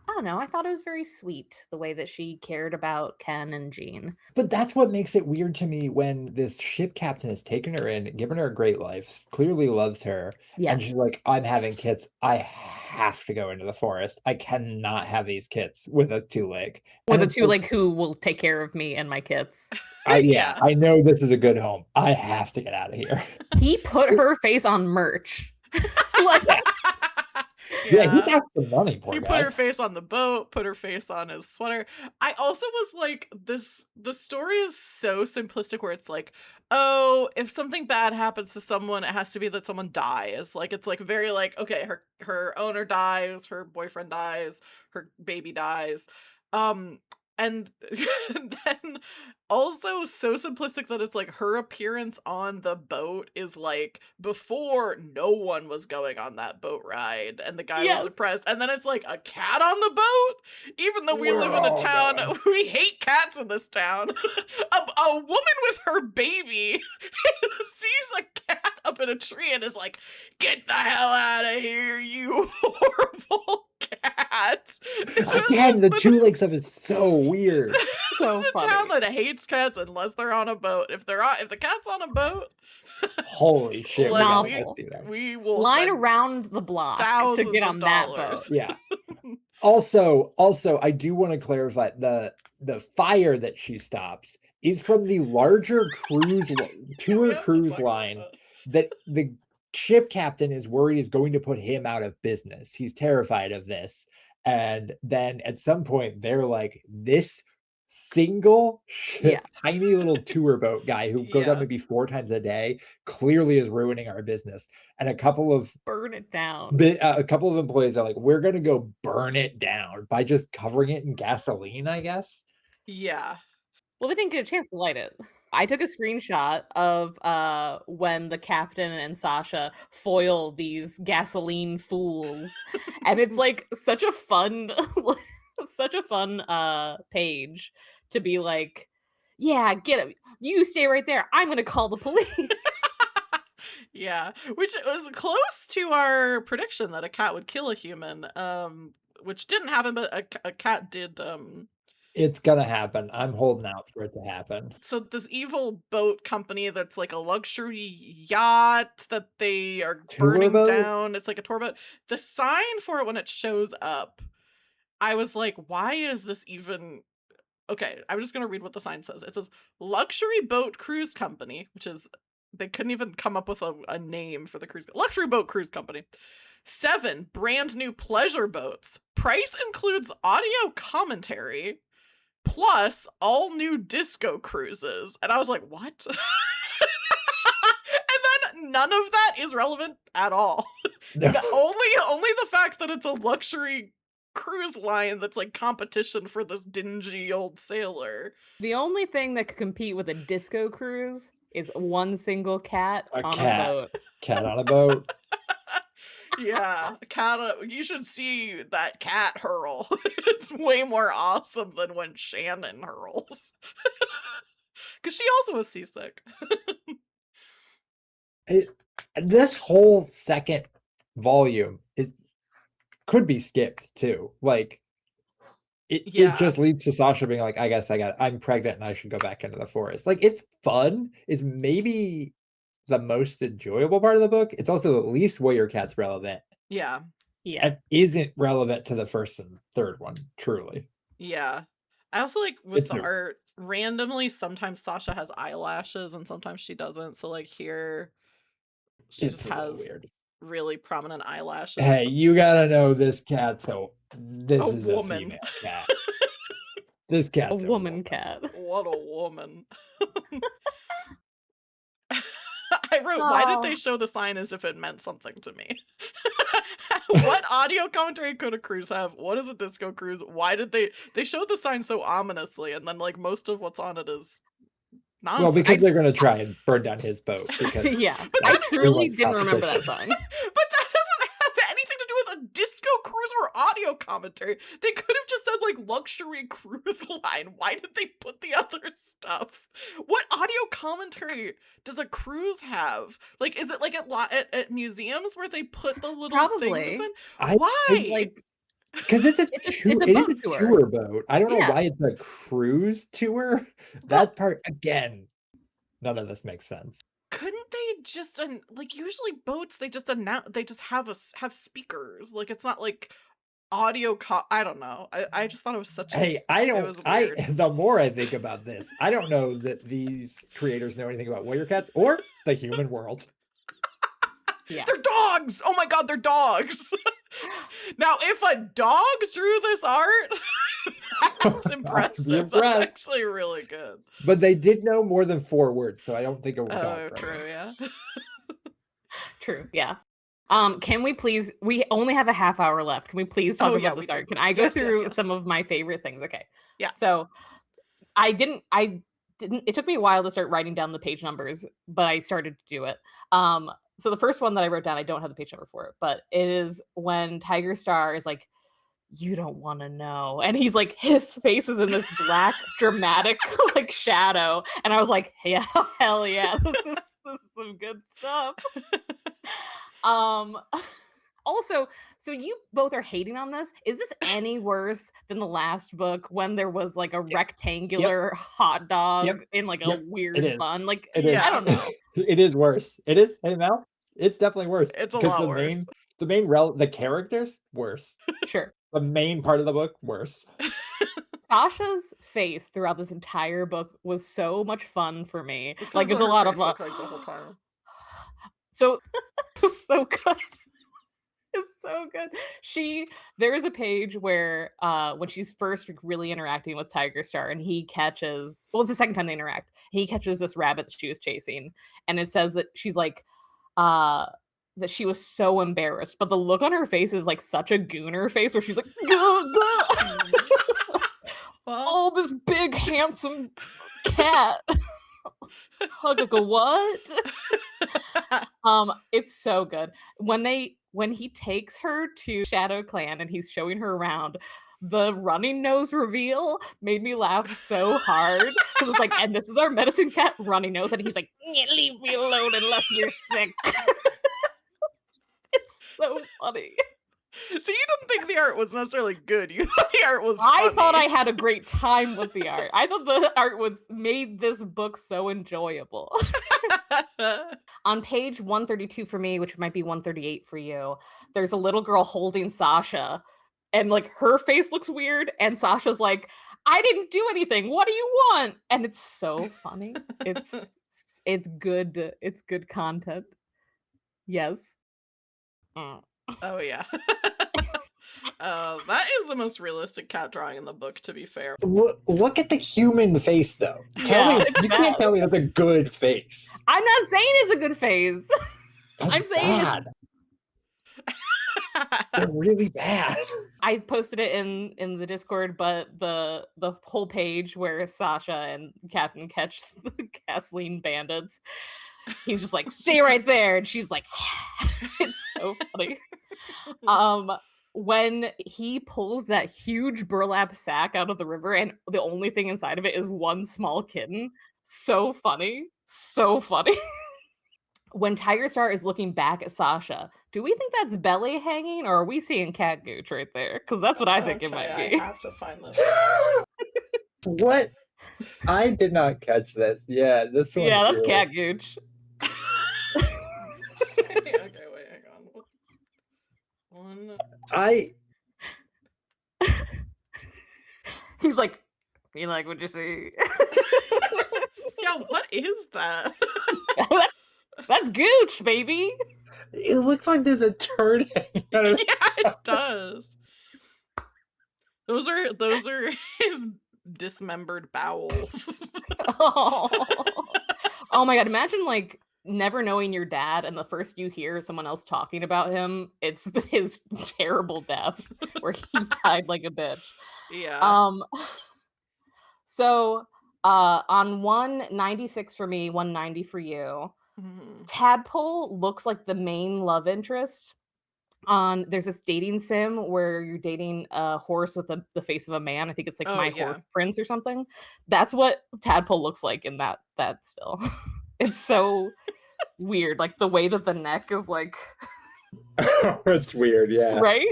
I don't know. I thought it was very sweet the way that she cared about Ken and Jean. But that's what makes it weird to me when this ship captain has taken her in, given her a great life, clearly loves her, and she's Yes. like, I'm having kids. I have to go into the forest. I cannot have these kids with a two-leg. Or And the it's two, like, like, who will take care of me and my kids. yeah, Yeah. I know this is a good home. I have to get out of here. He put her face on merch. Like, Yeah, he got some money, poor He guy. put her face on the boat, put her face on his sweater. I also was like, the story is so simplistic where it's like, oh, if something bad happens to someone, it has to be that someone dies. Like it's like very like, okay, her owner dies, her boyfriend dies, her baby dies. And then also so simplistic that it's like her appearance on the boat is like before no one was going on that boat ride and the guy was Yes. depressed, and then it's like a cat on the boat, even though we We're live in a all town going. we hate cats in this town. A woman with her baby sees a cat up in a tree and is like, get the hell out of here, you horrible cat. It's just- Again, the two legs of it is so weird. So this is a funny. town that hates cats unless they're on a boat. If the cat's on a boat, Holy shit, we like, gotta Novel. go see that. we will Line spend around the block to thousands get of on that dollars. boat. Yeah. Also, I do want to clarify the fire that she stops is from the larger tour cruise line that the ship captain is worried is going to put him out of business. He's terrified of this. And then at some point they're like, this single ship, tiny little tour boat guy who goes out Yeah. maybe 4 times a day clearly is ruining our business. And a couple of Burn it down. a couple of employees are like, we're gonna go burn it down by just covering it in gasoline, I guess. Yeah. Well, they didn't get a chance to light it. I took a screenshot of when the captain and Sasha foil these gasoline fools, and it's like such a fun, page to be like, yeah, get it. You stay right there. I'm gonna call the police. Yeah, which was close to our prediction that a cat would kill a human, which didn't happen, but a cat did. It's gonna happen. I'm holding out for it to happen. So this evil boat company that's like a luxury yacht that they are Tour burning boat? down. It's like a tour boat. The sign for it when it shows up, I was like, why is this even? Okay, I'm just gonna read what the sign says. It says luxury boat cruise company, which is they couldn't even come up with a name for the cruise. Luxury boat cruise company. 7 brand new pleasure boats. Price includes audio commentary plus all new disco cruises. And I was like, what? And then none of that is relevant at all. Only the fact that it's a luxury cruise line that's like competition for this dingy old sailor. The only thing that could compete with a disco cruise is one single cat A on cat. a boat. Cat on a boat. Yeah, you should see that cat hurl. It's way more awesome than when Shannon hurls. Because she also was seasick. This whole second volume could be skipped too. Like it just leads to Sasha being like, I guess I'm pregnant and I should go back into the forest. Like it's fun. It's maybe the most enjoyable part of the book. It's also the least Warrior Cat's relevant. Yeah. Yeah. And isn't relevant to the first and third one, truly. Yeah. I also like with It's the new. art, randomly sometimes Sasha has eyelashes and sometimes she doesn't. So like here she It's just a little has weird. really prominent eyelashes. Hey, you gotta know this cat. So this A is woman. a female cat. This cat's A woman cat. What a woman. I wrote, why did they show the sign as if it meant something to me? What audio commentary could a cruise have? What is a disco cruise? Why did they showed the sign so ominously and then like most of what's on it is nonsense. Well, because they're gonna try and burn down his boat. Because Yeah, But I that's too truly much didn't remember that competition. sign. But that doesn't have anything to do with a disco cruise or audio commentary. They could have just said like luxury cruise line. Why did they put the other stuff? What audio commentary does a cruise have? Like, is it like at museums where they put the little Probably. things in? I Why? Like Because it's a It's a it is boat a tour. tour boat. I don't know Yeah. why it's a cruise tour. That part again, none of this makes sense. Couldn't they just like usually boats they just have speakers. Like it's not like I don't know. I just thought it was such Hey, it was weird. the more I think about this, I don't know that these creators know anything about warrior cats or the human world. Yeah. They're dogs! Oh my god, they're dogs! Now, if a dog drew this art, that's impressive. That's impressed. actually really good. But they did know more than 4 words, so I don't think it would count. Oh, true, yeah. True, yeah. Can we please? We only have a half hour left. Can we please talk Oh, yeah, about we this do. art? Can I go Yes, yes, through yes. some of my favorite things? Okay. Yeah. So I didn't. It took me a while to start writing down the page numbers, but I started to do it. So the first one that I wrote down, I don't have the page number for it, but it is when Tigerstar is like, "You don't want to know," and he's like, his face is in this black dramatic like shadow, and I was like, "Yeah, hell yeah, this is some good stuff." Also, so you both are hating on this. Is this any worse than the last book when there was like a rectangular hot dog in like a Yep. weird It is. bun? Like, It is. I don't know. It is worse. It is. Hey Mel, it's definitely worse. It's a Because lot worse. the characters worse. Sure. The main part of the book worse. Sasha's face throughout this entire book was so much fun for me. This Like, is it's what a her lot of face looked like the whole time. So it was so good. It's so good. There is a page where when she's first really interacting with Tigerstar and he catches, well, it's the second time they interact. He catches this rabbit that she was chasing, and it says that she's like that she was so embarrassed, but the look on her face is like such a gooner face where she's like, "Gah, gah." Oh, this big handsome cat. Hug like a what? It's so good. When he takes her to Shadow Clan and he's showing her around, the running nose reveal made me laugh so hard because it's like, and this is our medicine cat, Running Nose, and he's like, leave me alone unless you're sick. It's so funny. So you didn't think the art was necessarily good. You thought the art was funny. I thought I had a great time with the art. I thought the art made this book so enjoyable. On page 132 for me, which might be 138 for you, there's a little girl holding Sasha, and like her face looks weird, and Sasha's like, "I didn't do anything. What do you want?" And it's so funny. It's good. It's good content. Yes. Oh yeah. That is the most realistic cat drawing in the book, to be fair. Look at the human face, though. Yeah, You can't tell me that's a good face. I'm not saying it's a good face. That's I'm saying it's bad. They're really bad. I posted it in the Discord, but the whole page where Sasha and Captain catch the gasoline bandits, he's just like, "Stay right there," and she's like, it's so funny. When he pulls that huge burlap sack out of the river, and the only thing inside of it is one small kitten, so funny, so funny. When Tigerstar is looking back at Sasha, do we think that's belly hanging, or are we seeing cat gooch right there? Because that's what I think it might be. I have to find this. What? I did not catch this. Yeah, this one. Yeah, that's cat gooch. Okay, wait, hang on. One. He's like, "You like what you see?" Yeah, what is that? That's gooch, baby. It looks like there's a turd hanging out of Yeah, it does. Those are his dismembered bowels. Oh my god, imagine like never knowing your dad and the first you hear someone else talking about him, it's his terrible death where he died like a bitch. Yeah. So on 196 for me, 190 for you. Tadpole looks like the main love interest. There's this dating sim where you're dating a horse with the face of a man. I think it's like My Horse Prince or something. That's what Tadpole looks like in that still. It's so weird, like the way that the neck is like it's weird, yeah. right?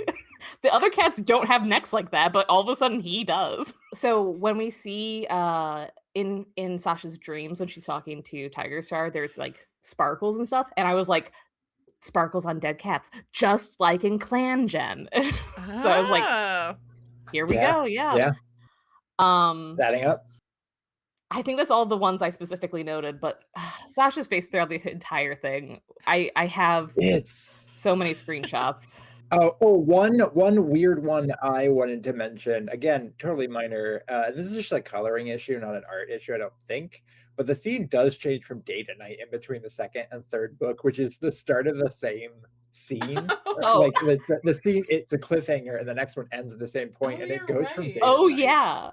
The other cats don't have necks like that, but all of a sudden he does. So when we see in Sasha's dreams when she's talking to Tigerstar, there's like sparkles and stuff, and I was like, sparkles on dead cats, just like in Clangen. So I was like, Ah. here we Yeah, go, yeah. yeah. Um, Adding up. I think that's all the ones I specifically noted, but Sasha's face throughout the entire thing, I have It's so many screenshots. one weird one I wanted to mention. Again, totally minor. This is just a coloring issue, not an art issue, I don't think. But the scene does change from day to night in between the second and third book, which is the start of the same scene. Oh. Like the scene, it's a cliffhanger, and the next one ends at the same point, and it you're goes from right. day Oh to night. yeah.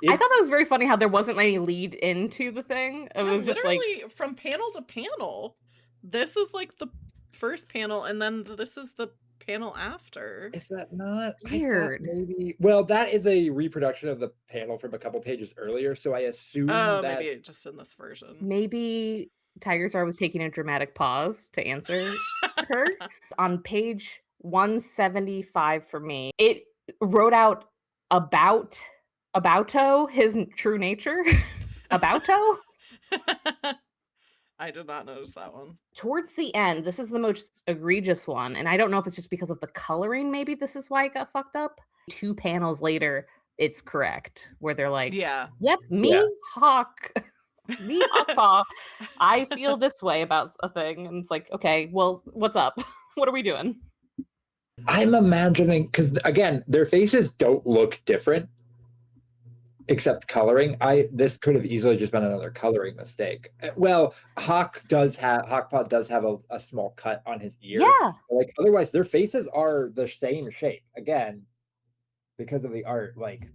I thought that was very funny how there wasn't any lead into the thing. It was just like literally from panel to panel. This is like the first panel, and then this is the panel after. Is that not Weird? Maybe. Well, that is a reproduction of the panel from a couple pages earlier, so I assume that Maybe it's just in this version. maybe Tigerstar was taking a dramatic pause to answer her. On page 175 for me, it wrote out abouto his true nature. Abouto? I did not notice that one. Towards the end, this is the most egregious one, and I don't know if it's just because of the coloring, maybe this is why it got fucked up. 2 panels later, it's correct, where they're like, Yeah. yep, me, Yeah. Hawk. Me, Hawk, I feel this way about a thing. And it's like, okay, well, what's up? What are we doing? I'm imagining, because again, their faces don't look different except coloring. This could have easily just been another coloring mistake. Well, Hawkpaw does have a small cut on his ear. Yeah. Like otherwise, their faces are the same shape. Again, because of the art, like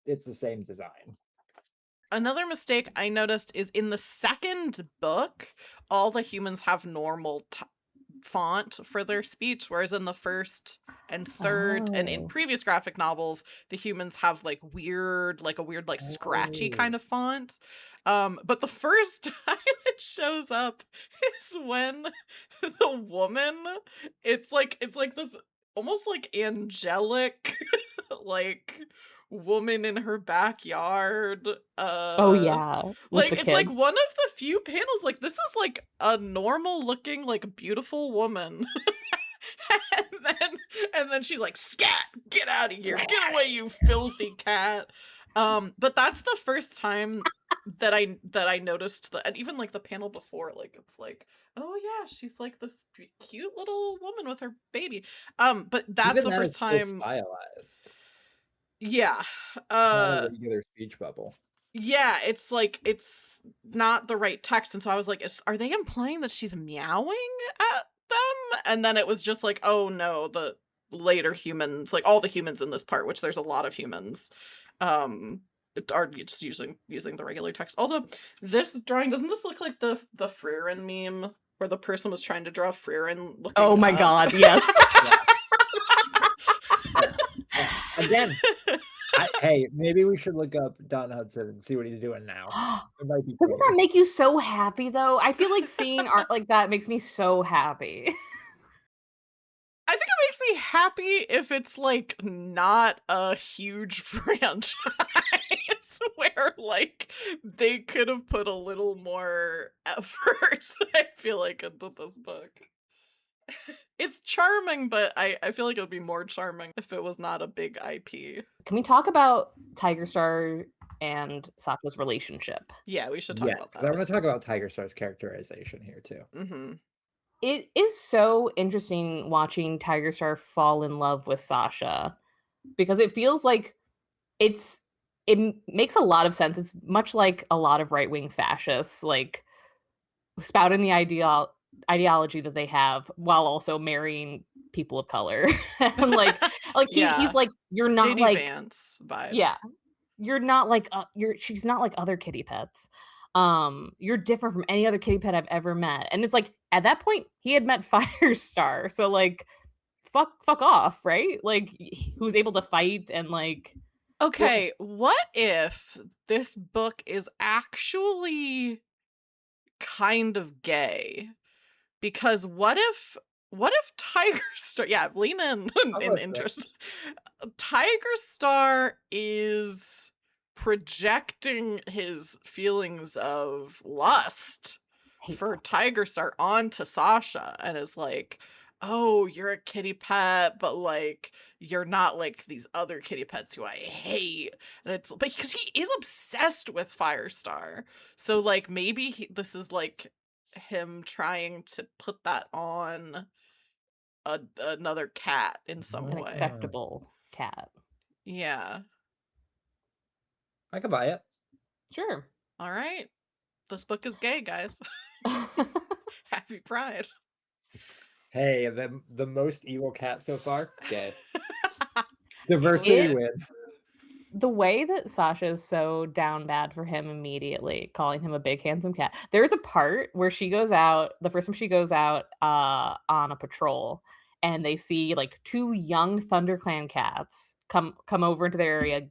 it's the same design. Another mistake I noticed is in the second book, all the humans have normal font for their speech, whereas in the first and third and in Oh. previous graphic novels, the humans have like a weird, like scratchy kind of font. But the first time it shows up is when the woman, it's like this almost like angelic like woman in her backyard. Oh yeah. With Like the it's kid. like one of the few panels, like this is like a normal looking, like beautiful woman. and then she's like, scat, get out of here, get away, you filthy cat. But that's the first time that I noticed and even like the panel before, like it's like, oh yeah, she's like this cute little woman with her baby. But that's Even the that first is so time. stylized. Yeah. Not a regular speech bubble. Yeah, it's like it's not the right text, and so I was like, are they implying that she's meowing at them? And then it was just like, oh no, the later humans, like all the humans in this part, which there's a lot of humans, are just using the regular text. Also, this drawing, doesn't this look like the Frieren meme where the person was trying to draw Frieren looking Oh my up? god, yes. Again, hey, maybe we should look up Don Hudson and see what he's doing now. It might be Doesn't that make you so happy though? I feel like seeing art like that makes me so happy. I think it makes me happy if it's like not a huge franchise where like they could have put a little more effort, I feel like, into this book. It's charming, but I feel like it would be more charming if it was not a big IP. Can we talk about Tigerstar and Sasha's relationship? Yeah, we should talk about I that. want to talk about Tigerstar's characterization here too. Mm-hmm. It is so interesting watching Tigerstar fall in love with Sasha because it feels like it makes a lot of sense. It's much like a lot of right-wing fascists, like spouting the ideology that they have while also marrying people of color. And he's like, you're not JD like Vance vibes. Yeah. You're not like she's not like other kitty pets. You're different from any other kitty pet I've ever met. And it's like at that point he had met Firestar. So like fuck off, right? Like who's able to fight and like okay, what if this book is actually kind of gay? Because what if what if Tigerstar? Yeah, lean in I'm in listening. interest. Tigerstar is projecting his feelings of lust for Hateful. Tigerstar onto Sasha and is like, "Oh, you're a kitty pet, but like you're not like these other kitty pets who I hate." And it's because he is obsessed with Firestar. So like maybe this is like him trying to put that on another cat in some An way. acceptable cat. Yeah. I could buy it. Sure. All right. This book is gay, guys. Happy Pride. Hey, the most evil cat so far. Gay. Diversity It- win. The way that Sasha is so down bad for him immediately, calling him a big handsome cat. There's a part where she goes out, the first time she goes out on a patrol, and they see like two young ThunderClan cats come over into their area,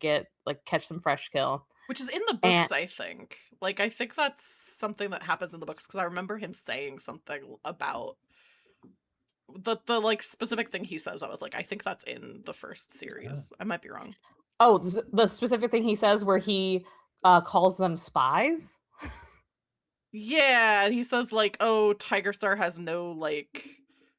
catch some fresh kill. Which is in the And books, I think. Like, I think that's something that happens in the books because I remember him saying something about the like specific thing he says. I was like, I think that's in the first series. I might be wrong. oh, the specific thing he says where he calls them spies. Yeah, and he says like, "Oh, Tigerstar has no like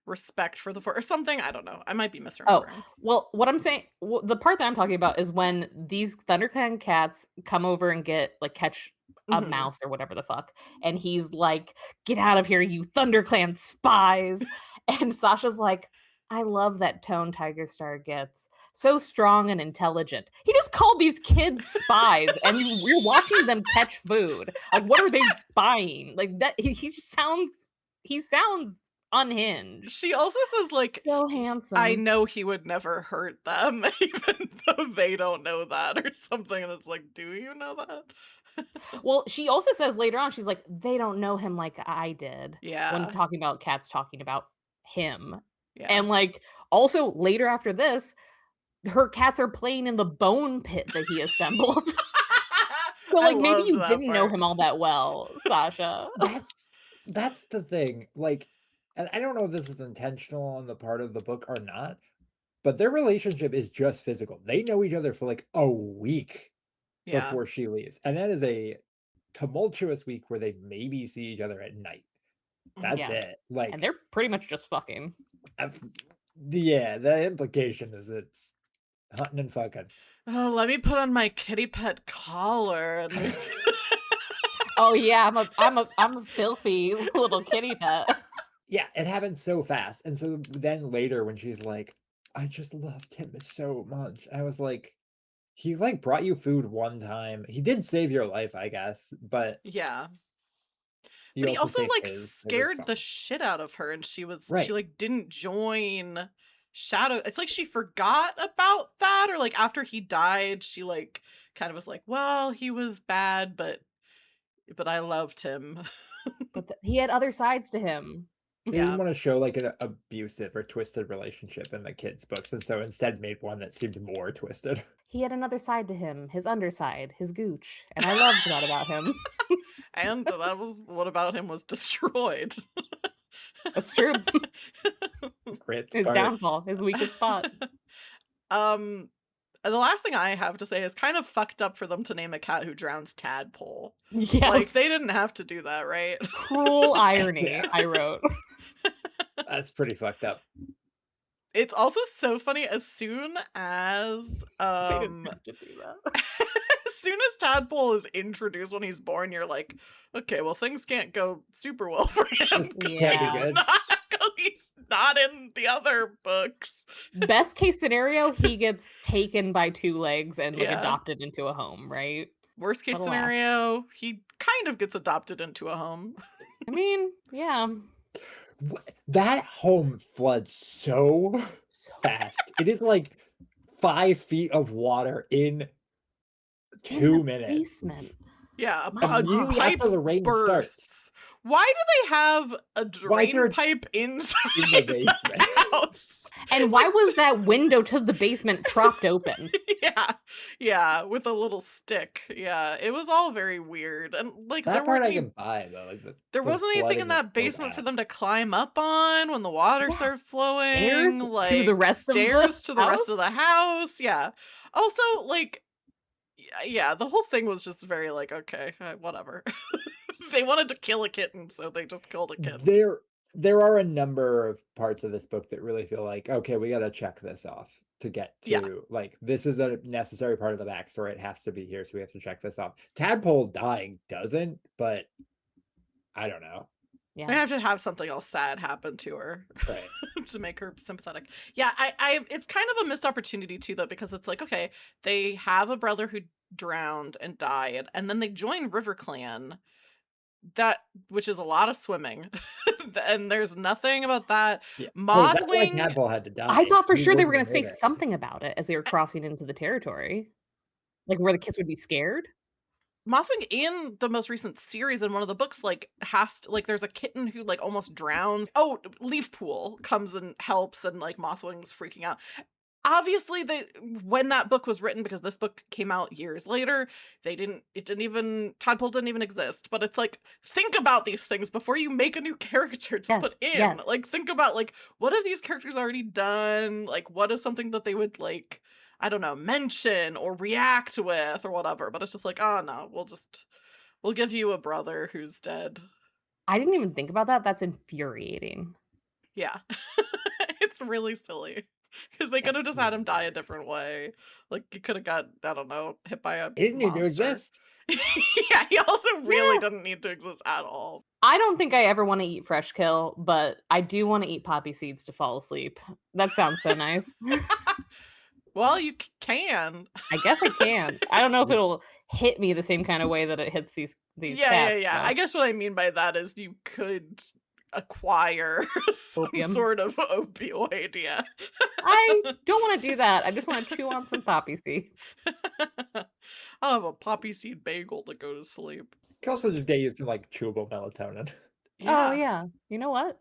respect for the forest" or something. I don't know. I might be misremembering. Well, what I'm saying, the part that I'm talking about is when these ThunderClan cats come over and catch a Mhm. mouse or whatever the fuck, and he's like, "Get out of here, you ThunderClan spies!" And Sasha's like, "I love that tone Tigerstar gets. So strong and intelligent." He just called these kids spies, and you're watching them catch food. Like, what are they spying? Like that? He just sounds. He sounds unhinged. She also says like, So I handsome. know he would never hurt them, even though they don't know that or something. And it's like, do you know that? Well, she also says later on, she's like, they don't know him like I did. Yeah. When talking about cats talking about him. Yeah. And like also later after this, her cats are playing in the bone pit that he assembled. So I like maybe loved you that didn't know part. him all that well, Sasha. That's the thing. Like, and I don't know if this is intentional on the part of the book or not, but their relationship is just physical. They know each other for like a week Yeah. before she leaves. And that is a tumultuous week where they maybe see each other at night. That's Yeah. it. Like, And they're pretty much just fucking. yeah, the implication is it's hunting and fucking. Oh, let me put on my kitty pet collar and Oh yeah, I'm a filthy little kitty pet. Yeah, it happens so fast. And so then later when she's like, I just loved him so much. I was like, he like brought you food one time. He did save your life, I guess, but yeah. But he also saved like his. It was scared the fine. shit out of her, and she Right. like didn't join Shadow. It's like she forgot about that, or like after he died, she like kind of was like, well, he was bad, but I loved him. But he had other sides to him. They Yeah. didn't want to show like an abusive or twisted relationship in the kids' books, and so instead made one that seemed more twisted. He had another side to him, his underside, his gooch, and I loved that about him. And that was what about him was destroyed. That's true. Great His part. downfall, his weakest spot. The last thing I have to say is kind of fucked up for them to name a cat who drowns tadpole. Yes. Like they didn't have to do that, right? Cruel irony, Yeah. I wrote. That's pretty fucked up. It's also so funny as soon as They didn't have to do that. as soon as Tadpole is introduced when he's born, you're like, okay, well things can't go super well for him because Yeah. he's not in the other books. Best case scenario, he gets taken by two legs and like Yeah. adopted into a home, right? Worst case What a laugh. scenario, he kind of gets adopted into a home. I mean, yeah. That home floods so fast. It is like 5 feet of water in 2 minutes. Basement. Yeah, My a Immediately pipe after the rain starts bursts. Why do they have a Why is there drain pipe inside in the basement. the house. And why was that window to the basement propped open? Yeah, with a little stick. Yeah, it was all very weird. And like That part I can buy though. Like there wasn't anything in that basement for them to climb up on when the water started flowing. Stairs like to the rest of the stairs to the rest of house? the house. Yeah. Also, like, yeah, the whole thing was just very like, okay, whatever. They wanted to kill a kitten, so they just killed a kitten. There are a number of parts of this book that really feel like, okay, we got to check this off to get to like this is a necessary part of the backstory. It has to be here, so we have to check this off. Tadpole dying doesn't, but I don't know. We Yeah. have to have something else sad happen to her Right. to make her sympathetic. Yeah, I it's kind of a missed opportunity too, though, because it's like, okay, they have a brother who drowned and died, and then they join River Clan, which is a lot of swimming, and there's nothing about that. Yeah. Oh, that's why Mothwing, Tadpole had to die. I thought for He sure they were wouldn't gonna have say made it. something about it as they were crossing into the territory. Like where the kids would be scared. Mothwing in the most recent series in one of the books, like, like, there's a kitten who, like, almost drowns. Oh, Leaf Pool comes and helps, and, like, Mothwing's freaking out. Obviously, when that book was written, because this book came out years later, Tadpole didn't even exist. But it's like, think about these things before you make a new character to put in. Yes. Like, think about, like, what have these characters already done? Like, what is something that they would, like, I don't know, mention or react with or whatever. But it's just like, oh no, we'll give you a brother who's dead. I didn't even think about that. That's infuriating. Yeah. It's really silly. Because they could have just had him die a different way. Like, he could have got, I don't know, hit by a He didn't need to monster. exist. Yeah, he also really didn't need to exist at all. I don't think I ever want to eat fresh kill, but I do want to eat poppy seeds to fall asleep. That sounds so nice. Well, you can. I guess I can. I don't know if it'll hit me the same kind of way that it hits these cats. Yeah. though. I guess what I mean by that is you could acquire some Opium. sort of opioid, yeah. I don't want to do that. I just want to chew on some poppy seeds. I'll have a poppy seed bagel to go to sleep. You can also just get used to like chewable melatonin. Oh yeah. You know what?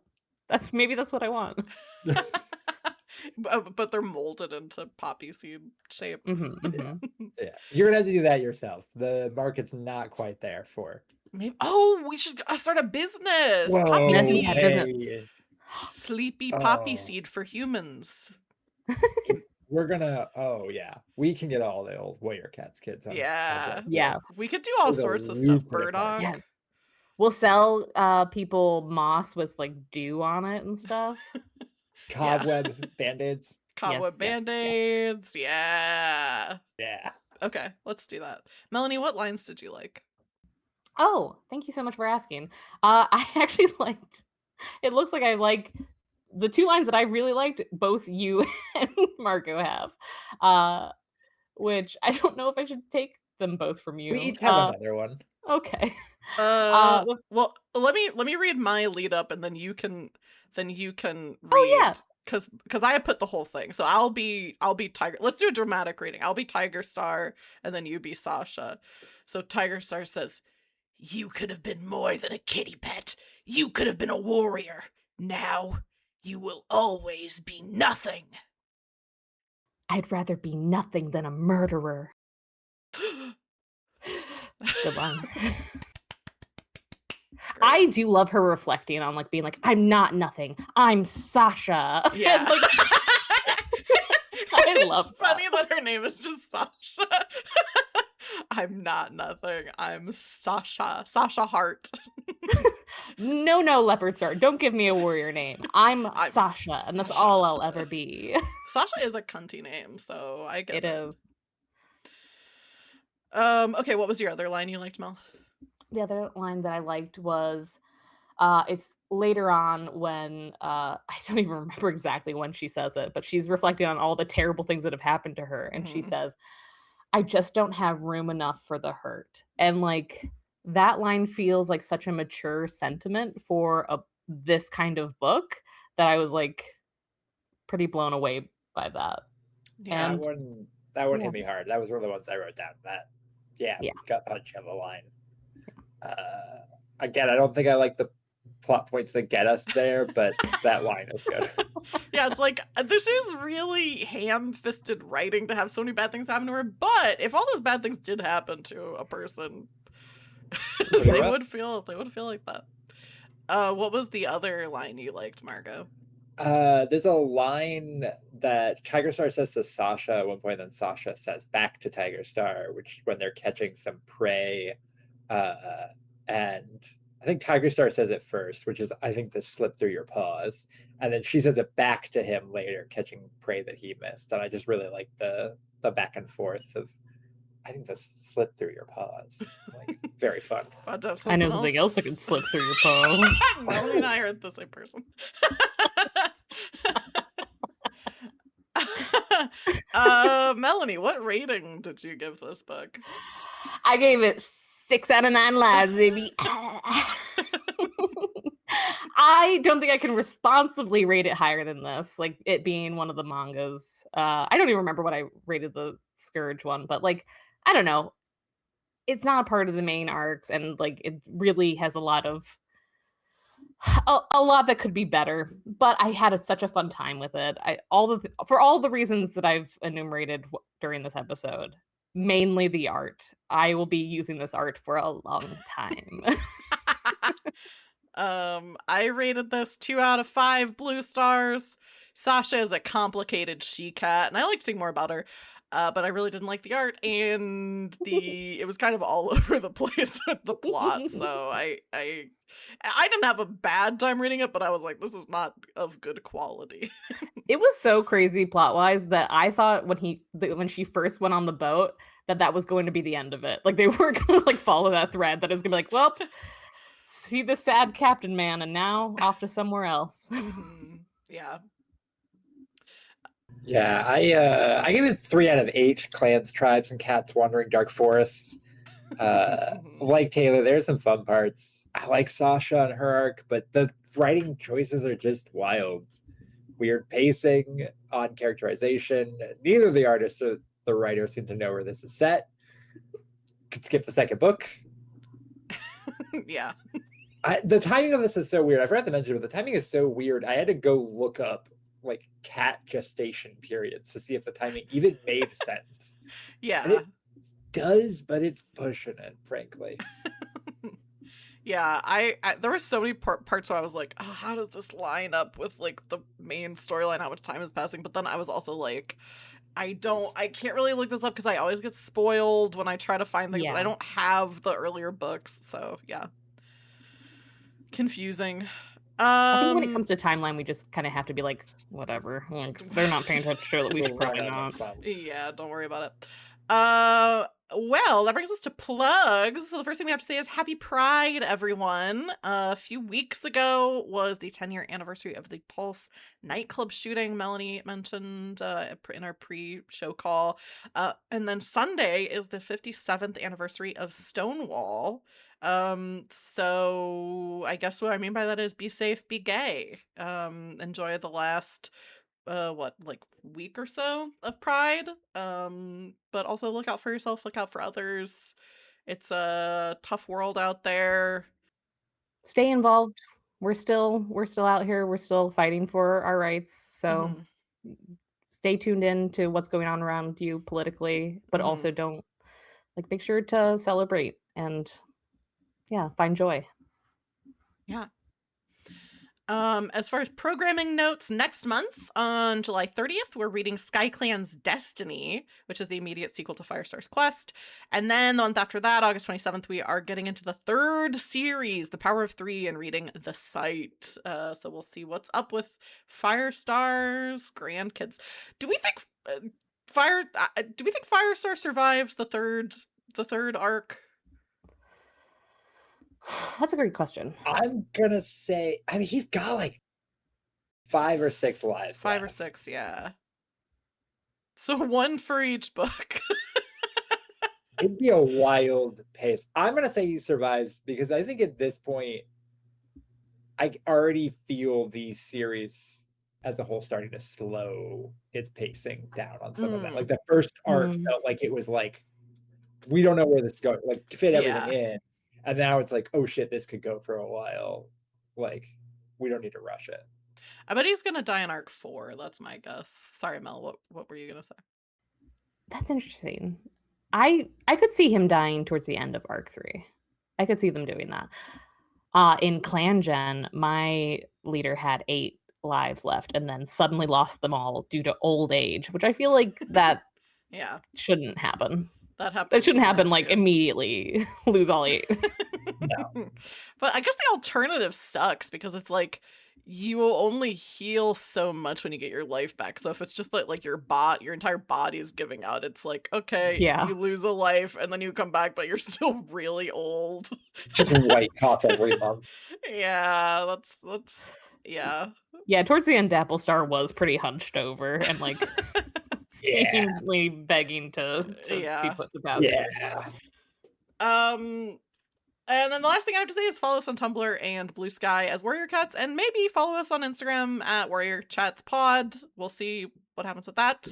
Maybe that's what I want. But they're molded into poppy seed shape. Yeah, you're gonna have to do that yourself. The market's not quite there for. Maybe. Oh, we should start a business. Whoa, Poppy Business, seed. business. Sleepy poppy Oh. seed for humans. We're gonna. Oh yeah, we can get all the old Warrior Cats kids. On Yeah. Yeah. We could do all There's a sorts of stuff. lucrative Burdock. market. Yes. We'll sell people moss with like dew on it and stuff. Cobweb band-aids. Cobweb Yes, yes, band-aids. Yeah. Yeah. Okay, let's do that. Melanie, what lines did you like? Oh, thank you so much for asking. I actually liked. It looks like I like the two lines that I really liked. Both you and Marco have, which I don't know if I should take them both from you. We each have another one. Okay. Well, let me read my lead up, and then you can read. Oh, yeah. Because I put the whole thing. So I'll be Tiger. Let's do a dramatic reading. I'll be Tigerstar, and then you be Sasha. So Tigerstar says, "You could have been more than a kitty pet. You could have been a warrior. Now you will always be nothing." I'd rather be nothing than a murderer. Good line. I do love her reflecting on like being like, I'm not nothing. I'm Sasha. Yeah. And, like, I love It's funny that her name is just Sasha. I'm not nothing. I'm Sasha. Sasha Hart. No, Leopard Star. Don't give me a warrior name. I'm Sasha, and that's Sasha. all I'll ever be. Sasha is a cunty name, so I get it. It is. Okay, what was your other line you liked, Mel? The other line that I liked was it's later on when I don't even remember exactly when she says it, but she's reflecting on all the terrible things that have happened to her, and she says, "I just don't have room enough for the hurt." And like that line feels like such a mature sentiment for this kind of book that I was like pretty blown away by that. Yeah. And that one hit me hard. That was one of the ones I wrote down. Yeah. Gut punch of a line. Again, I don't think I like the plot points that get us there, but that line is good. Yeah, it's like, this is really ham-fisted writing to have so many bad things happen to her, but if all those bad things did happen to a person, they would feel like that. What was the other line you liked, Margot? There's a line that Tigerstar says to Sasha at one point, then Sasha says back to Tigerstar, which when they're catching some prey, and I think Tigerstar says it first, which is I think the slip through your paws, and then she says it back to him later, catching prey that he missed, and I just really like the back and forth of I think the slip through your paws, like very fun. I know something else that can slip through your paw. Melanie and I are the same person. Melanie, what rating did you give this book? I gave it 6 out of 9 lives, baby. I don't think I can responsibly rate it higher than this, like it being one of the mangas. I don't even remember what I rated the Scourge one, but like, I don't know. It's not a part of the main arcs, and like it really has a lot that could be better. But I had such a fun time with it. For all the reasons that I've enumerated during this episode, mainly the art. I will be using this art for a long time. I rated this 2 out of 5 blue stars. Sasha is a complicated she-cat, and I like seeing more about her. But I really didn't like the art, and it was kind of all over the place with the plot. So I didn't have a bad time reading it, but I was like, this is not of good quality. It was so crazy plot-wise that I thought when she first went on the boat that was going to be the end of it. Like they were going to like follow that thread, that is going to be like, well, see the sad captain man, and now off to somewhere else. Yeah. Yeah, I gave it 3 out of 8 clans, tribes, and cats wandering dark forests. Like Taylor, there's some fun parts. I like Sasha and her arc, but the writing choices are just wild. Weird pacing, odd characterization. Neither of the artists or the writer seem to know where this is set. Could skip the second book. Yeah. The timing of this is so weird. I forgot to mention, but the timing is so weird. I had to go look up like cat gestation periods to see if the timing even made sense. Yeah. And it does, but it's pushing it, frankly. Yeah, I there were so many parts where I was like, oh, how does this line up with like the main storyline, how much time is passing? But then I was also like, I can't really look this up because I always get spoiled when I try to find things, and I don't have the earlier books. So yeah, confusing. I think when it comes to timeline, we just kind of have to be like, whatever. Like, they're not paying attention to it. We should probably not. Yeah, don't worry about it. Well, that brings us to plugs. So the first thing we have to say is Happy Pride, everyone. A few weeks ago was the 10-year anniversary of the Pulse nightclub shooting Melanie mentioned in our pre-show call. And then Sunday is the 57th anniversary of Stonewall. So I guess what I mean by that is be safe, be gay. Enjoy the last week or so of Pride. But also look out for yourself, look out for others. It's a tough world out there. Stay involved. We're still out here. We're still fighting for our rights. So stay tuned in to what's going on around you politically, but also don't make sure to celebrate and find joy. Yeah. As far as programming notes, next month on July 30th, we're reading SkyClan's Destiny, which is the immediate sequel to Firestar's Quest. And then the month after that, August 27th, we are getting into the third series, The Power of Three, and reading The Sight. So we'll see what's up with Firestar's grandkids. Do we think Firestar survives the third arc? That's a great question. I'm gonna say, I mean, he's got like 5 or 6 lives. 5 or 6, yeah. So 1 for each book. It'd be a wild pace. I'm gonna say he survives because I think at this point, I already feel the series as a whole starting to slow its pacing down on some of that. Like the first arc felt like it was like, we don't know where this is going. Like fit everything in. And now it's like, oh shit, this could go for a while. Like, we don't need to rush it. I bet he's gonna die in arc 4. That's my guess. Sorry, Mel. What were you gonna say? That's interesting. I could see him dying towards the end of arc 3. I could see them doing that. In Clangen, my leader had 8 lives left and then suddenly lost them all due to old age, which I feel like that Yeah, shouldn't happen. that happened. That shouldn't to happen mine, like too. immediately lose all 8. But I guess the alternative sucks because it's like you will only heal so much when you get your life back. So if it's just that like your entire body is giving out, it's like, okay, Yeah. you lose a life and then you come back, but you're still really old. Just white cough every month. Yeah, that's yeah. Yeah, towards the end Dapplestar was pretty hunched over and like Yeah. seemingly begging to be Yeah. put to pasture. Yeah. And then the last thing I have to say is follow us on Tumblr and Blue Sky as Warrior Cats, and maybe follow us on Instagram at Warrior Chats Pod. We'll see what happens with that.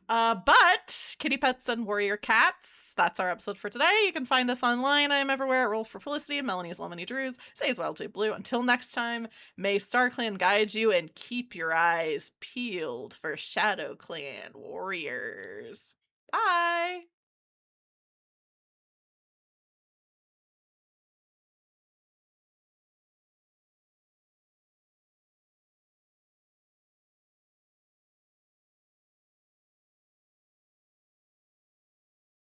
But kitty pets and warrior cats, that's our episode for today. You can find us online. I am everywhere at Roll for Felicity, Melanie's Lemony Drews. Say as well to Blue. Until next time, may StarClan guide you and keep your eyes peeled for Shadow Clan warriors. Bye.